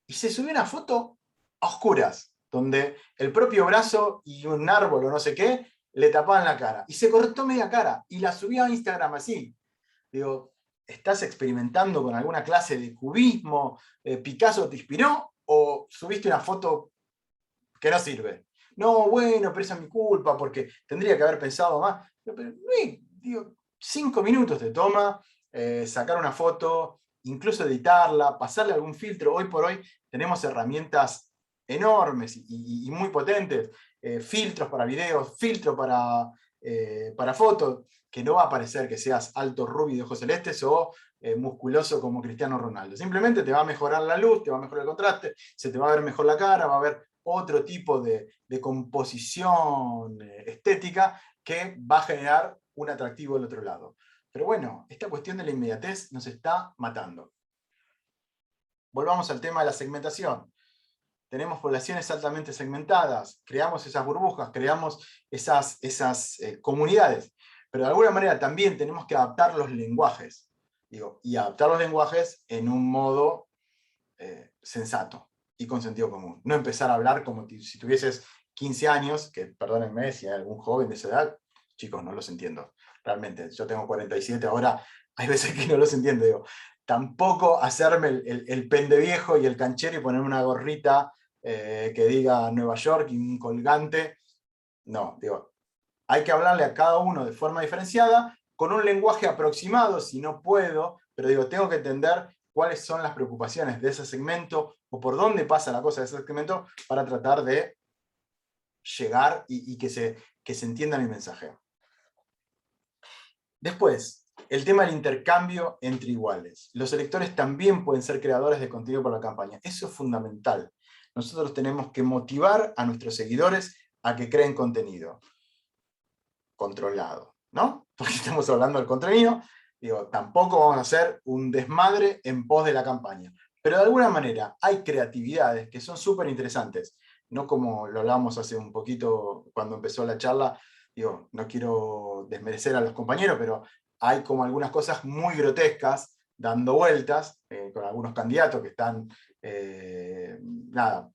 S3: y se subió una foto a oscuras, donde el propio brazo y un árbol o no sé qué le tapaban la cara. Y se cortó media cara, y la subió a Instagram así. Digo, ¿estás experimentando con alguna clase de cubismo? ¿Picasso te inspiró? ¿O subiste una foto que no sirve? No, bueno, pero esa es mi culpa, porque tendría que haber pensado más. Pero, digo, 5 minutos te toma sacar una foto, incluso editarla, pasarle algún filtro. Hoy por hoy tenemos herramientas enormes y muy potentes. Filtros para videos, filtros para fotos, que no va a parecer que seas alto, rubio de ojos celestes o musculoso como Cristiano Ronaldo. Simplemente te va a mejorar la luz, te va a mejorar el contraste, se te va a ver mejor la cara, va a haber otro tipo de composición estética que va a generar un atractivo del otro lado. Pero bueno, esta cuestión de la inmediatez nos está matando. Volvamos al tema de la segmentación. Tenemos poblaciones altamente segmentadas, creamos esas burbujas, creamos esas comunidades, pero de alguna manera también tenemos que adaptar los lenguajes, y adaptar los lenguajes en un modo sensato y con sentido común. No empezar a hablar como si tuvieses 15 años, que perdónenme si hay algún joven de esa edad, chicos, no los entiendo. Realmente, yo tengo 47, ahora hay veces que no los entiendo. Digo, tampoco hacerme el pendeviejo y el canchero y ponerme una gorrita que diga Nueva York y un colgante. No, digo, hay que hablarle a cada uno de forma diferenciada, con un lenguaje aproximado, si no puedo, pero digo, tengo que entender cuáles son las preocupaciones de ese segmento o por dónde pasa la cosa de ese segmento para tratar de llegar y que se entienda mi mensaje. Después, el tema del intercambio entre iguales. Los electores también pueden ser creadores de contenido para la campaña. Eso es fundamental. Nosotros tenemos que motivar a nuestros seguidores a que creen contenido controlado, ¿no? Porque estamos hablando del contenido. Digo, tampoco vamos a hacer un desmadre en pos de la campaña. Pero de alguna manera hay creatividades que son súper interesantes. No como lo hablamos hace un poquito cuando empezó la charla. Digo, no quiero desmerecer a los compañeros, pero hay como algunas cosas muy grotescas dando vueltas con algunos candidatos que están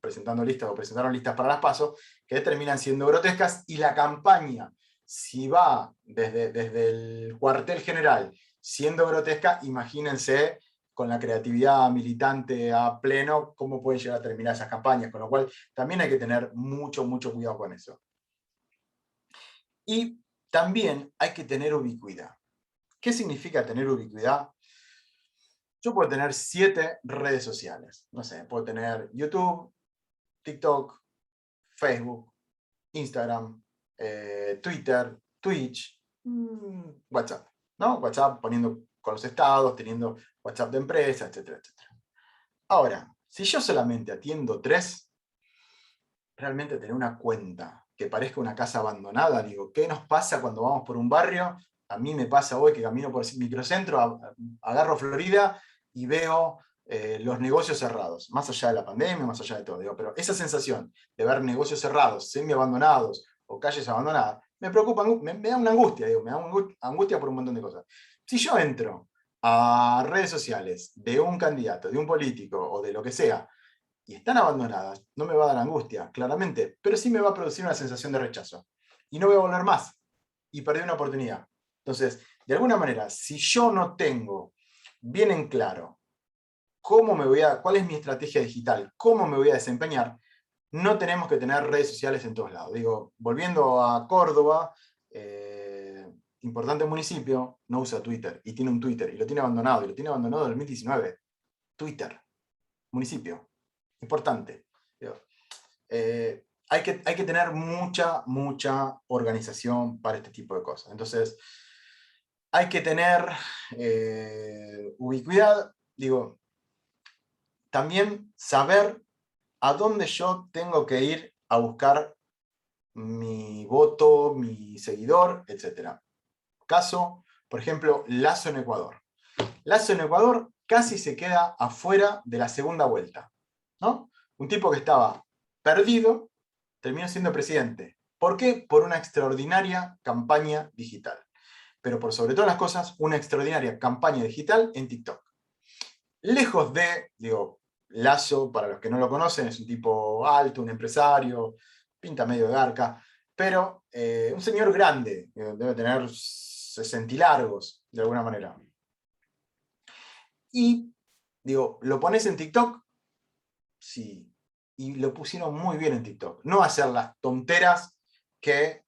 S3: presentando listas o presentaron listas para las PASO, que terminan siendo grotescas, y la campaña, si va desde el cuartel general siendo grotesca, imagínense con la creatividad militante a pleno, cómo pueden llegar a terminar esas campañas, con lo cual también hay que tener mucho, mucho cuidado con eso. Y también hay que tener ubicuidad. ¿Qué significa tener ubicuidad? Yo puedo tener 7 redes sociales. No sé, puedo tener YouTube, TikTok, Facebook, Instagram, Twitter, Twitch, WhatsApp, ¿no? WhatsApp poniendo con los estados, teniendo WhatsApp de empresa, etcétera, etcétera. Ahora, si yo solamente atiendo 3, realmente tener una cuenta que parezca una casa abandonada, digo, ¿qué nos pasa cuando vamos por un barrio? A mí me pasa hoy que camino por el microcentro, agarro Florida y veo los negocios cerrados, más allá de la pandemia, más allá de todo. Digo, pero esa sensación de ver negocios cerrados, semi-abandonados o calles abandonadas, me preocupa, me da una angustia, digo, me da una angustia por un montón de cosas. Si yo entro a redes sociales de un candidato, de un político o de lo que sea, y están abandonadas, no me va a dar angustia, claramente, pero sí me va a producir una sensación de rechazo. Y no voy a volver más. Y perdí una oportunidad. Entonces, de alguna manera, si yo no tengo bien en claro cuál es mi estrategia digital, cómo me voy a desempeñar, no tenemos que tener redes sociales en todos lados. Digo, volviendo a Córdoba, importante municipio, no usa Twitter, y tiene un Twitter, y lo tiene abandonado en el 2019. Twitter, municipio, importante. Digo, hay que tener mucha organización para este tipo de cosas. Entonces, hay que tener ubicuidad, digo, también saber a dónde yo tengo que ir a buscar mi voto, mi seguidor, etc. Caso, por ejemplo, Lasso en Ecuador. Lasso en Ecuador casi se queda afuera de la segunda vuelta, ¿no? Un tipo que estaba perdido, terminó siendo presidente. ¿Por qué? Por una extraordinaria campaña digital. Pero por sobre todas las cosas, una extraordinaria campaña digital en TikTok. Lejos de, digo, Lasso, para los que no lo conocen, es un tipo alto, un empresario, pinta medio de garca, pero un señor grande, debe tener 60 y largos, de alguna manera. Y, digo, ¿lo pones en TikTok? Sí. Y lo pusieron muy bien en TikTok. No hacer las tonteras que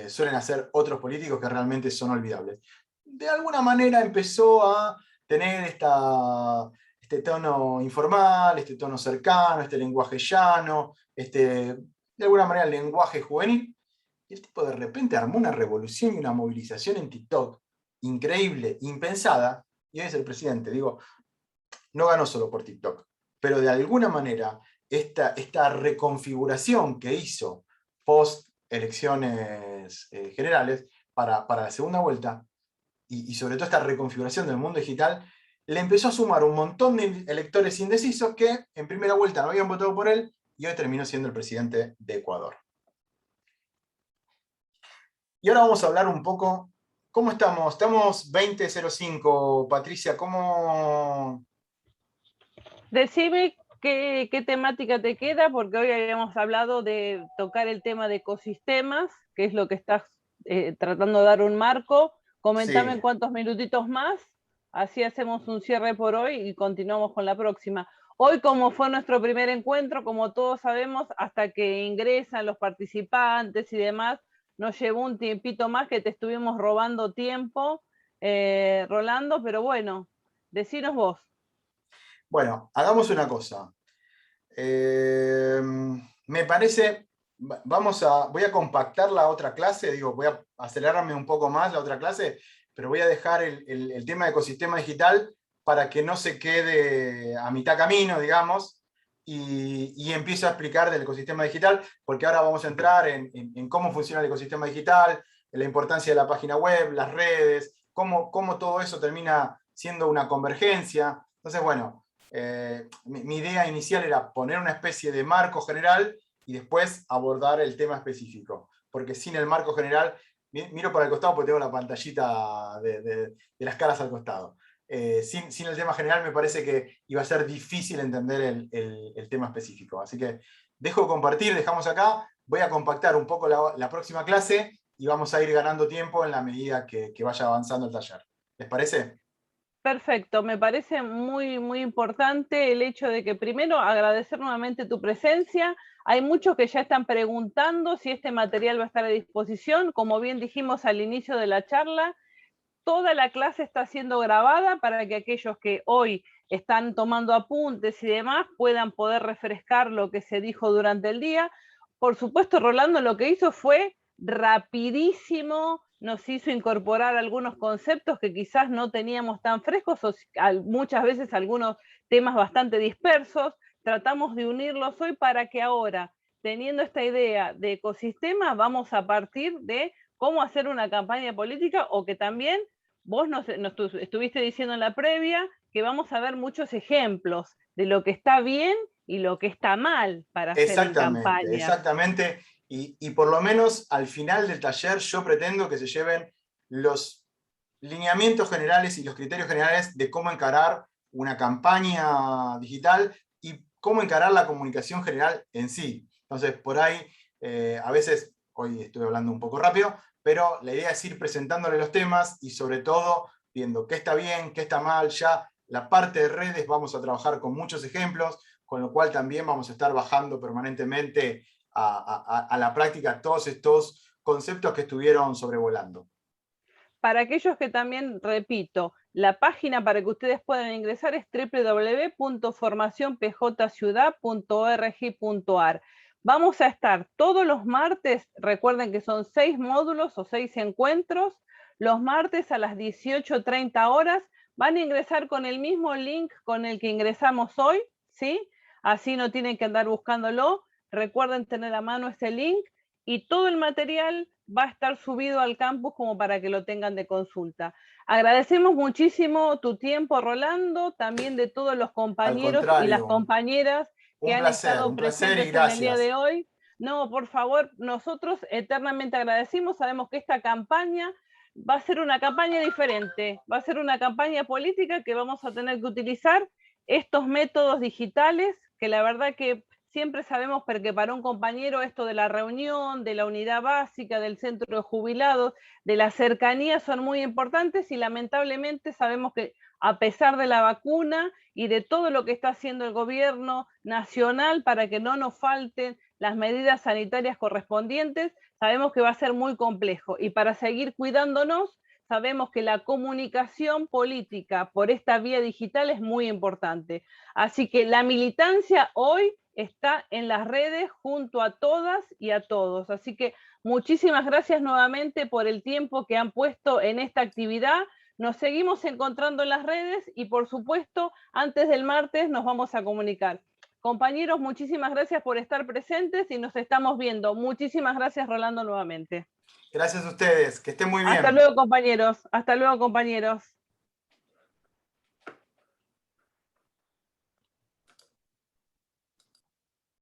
S3: suelen hacer otros políticos que realmente son olvidables. De alguna manera empezó a tener este tono informal, este tono cercano, este lenguaje llano, de alguna manera el lenguaje juvenil. Y el tipo de repente armó una revolución y una movilización en TikTok increíble, impensada, y hoy es el presidente. Digo, no ganó solo por TikTok, pero de alguna manera esta reconfiguración que hizo post elecciones generales para la segunda vuelta, y sobre todo esta reconfiguración del mundo digital, le empezó a sumar un montón de electores indecisos que en primera vuelta no habían votado por él y hoy terminó siendo el presidente de Ecuador. Y ahora vamos a hablar un poco, ¿cómo estamos? Estamos 20:05, Patricia, ¿cómo...?
S1: Decime qué temática te queda, porque hoy habíamos hablado de tocar el tema de ecosistemas, que es lo que estás tratando de dar un marco. Comentame
S3: Sí.
S1: en cuántos minutitos más, así hacemos un cierre por hoy y continuamos con la próxima. Hoy, como fue nuestro primer encuentro, como todos sabemos, hasta que ingresan los participantes y demás, nos llevó un tiempito más que te estuvimos robando tiempo, Rolando, pero bueno, decinos vos.
S3: Bueno, hagamos una cosa. Me parece, voy a compactar la otra clase, digo, voy a acelerarme un poco más la otra clase, pero voy a dejar el tema de ecosistema digital para que no se quede a mitad camino, digamos, y empiezo a explicar del ecosistema digital, porque ahora vamos a entrar en cómo funciona el ecosistema digital, en la importancia de la página web, las redes, cómo todo eso termina siendo una convergencia. Entonces, bueno, mi idea inicial era poner una especie de marco general y después abordar el tema específico, porque sin el marco general, miro para el costado porque tengo la pantallita de las caras al costado. Sin el tema general me parece que iba a ser difícil entender el tema específico. Así que dejo compartir, dejamos acá, voy a compactar un poco la próxima clase y vamos a ir ganando tiempo en la medida que vaya avanzando el taller. ¿Les parece?
S1: Perfecto, me parece muy importante el hecho de que primero agradecer nuevamente tu presencia. Hay muchos que ya están preguntando si este material va a estar a disposición. Como bien dijimos al inicio de la charla, toda la clase está siendo grabada para que aquellos que hoy están tomando apuntes y demás puedan poder refrescar lo que se dijo durante el día. Por supuesto, Rolando lo que hizo fue rapidísimo, nos hizo incorporar algunos conceptos que quizás no teníamos tan frescos, o muchas veces algunos temas bastante dispersos. Tratamos de unirlos hoy para que ahora, teniendo esta idea de ecosistema, vamos a partir de cómo hacer una campaña política, o que también vos nos estuviste diciendo en la previa que vamos a ver muchos ejemplos de lo que está bien y lo que está mal para hacer en
S3: Exactamente,
S1: campaña.
S3: exactamente. Y por lo menos al final del taller yo pretendo que se lleven los lineamientos generales y los criterios generales de cómo encarar una campaña digital y cómo encarar la comunicación general en sí. Entonces, por ahí, a veces, hoy estoy hablando un poco rápido, pero la idea es ir presentándole los temas y sobre todo viendo qué está bien, qué está mal. Ya la parte de redes vamos a trabajar con muchos ejemplos, con lo cual también vamos a estar bajando permanentemente a la práctica todos estos conceptos que estuvieron sobrevolando.
S1: Para aquellos que también, repito, la página para que ustedes puedan ingresar es www.formacionpjciudad.org.ar. Vamos a estar todos los martes, recuerden que son 6 módulos o 6 encuentros, los martes a las 18:30 horas, van a ingresar con el mismo link con el que ingresamos hoy, ¿sí? Así no tienen que andar buscándolo, recuerden tener a mano ese link y todo el material va a estar subido al campus como para que lo tengan de consulta. Agradecemos muchísimo tu tiempo, Rolando, también de todos los compañeros y las compañeras que han estado presentes en el día de hoy. No, por favor, nosotros eternamente agradecimos, sabemos que esta campaña va a ser una campaña diferente, va a ser una campaña política que vamos a tener que utilizar estos métodos digitales, que la verdad que siempre sabemos que para un compañero esto de la reunión, de la unidad básica, del centro de jubilados, de la cercanía son muy importantes y lamentablemente sabemos que a pesar de la vacuna y de todo lo que está haciendo el gobierno nacional para que no nos falten las medidas sanitarias correspondientes, sabemos que va a ser muy complejo y para seguir cuidándonos sabemos que la comunicación política por esta vía digital es muy importante. Así que la militancia hoy está en las redes junto a todas y a todos. Así que muchísimas gracias nuevamente por el tiempo que han puesto en esta actividad. Nos seguimos encontrando en las redes y por supuesto antes del martes nos vamos a comunicar. Compañeros, muchísimas gracias por estar presentes y nos estamos viendo. Muchísimas gracias, Rolando, nuevamente.
S3: Gracias a ustedes, que estén muy bien.
S1: Hasta luego, compañeros. Hasta luego, compañeros.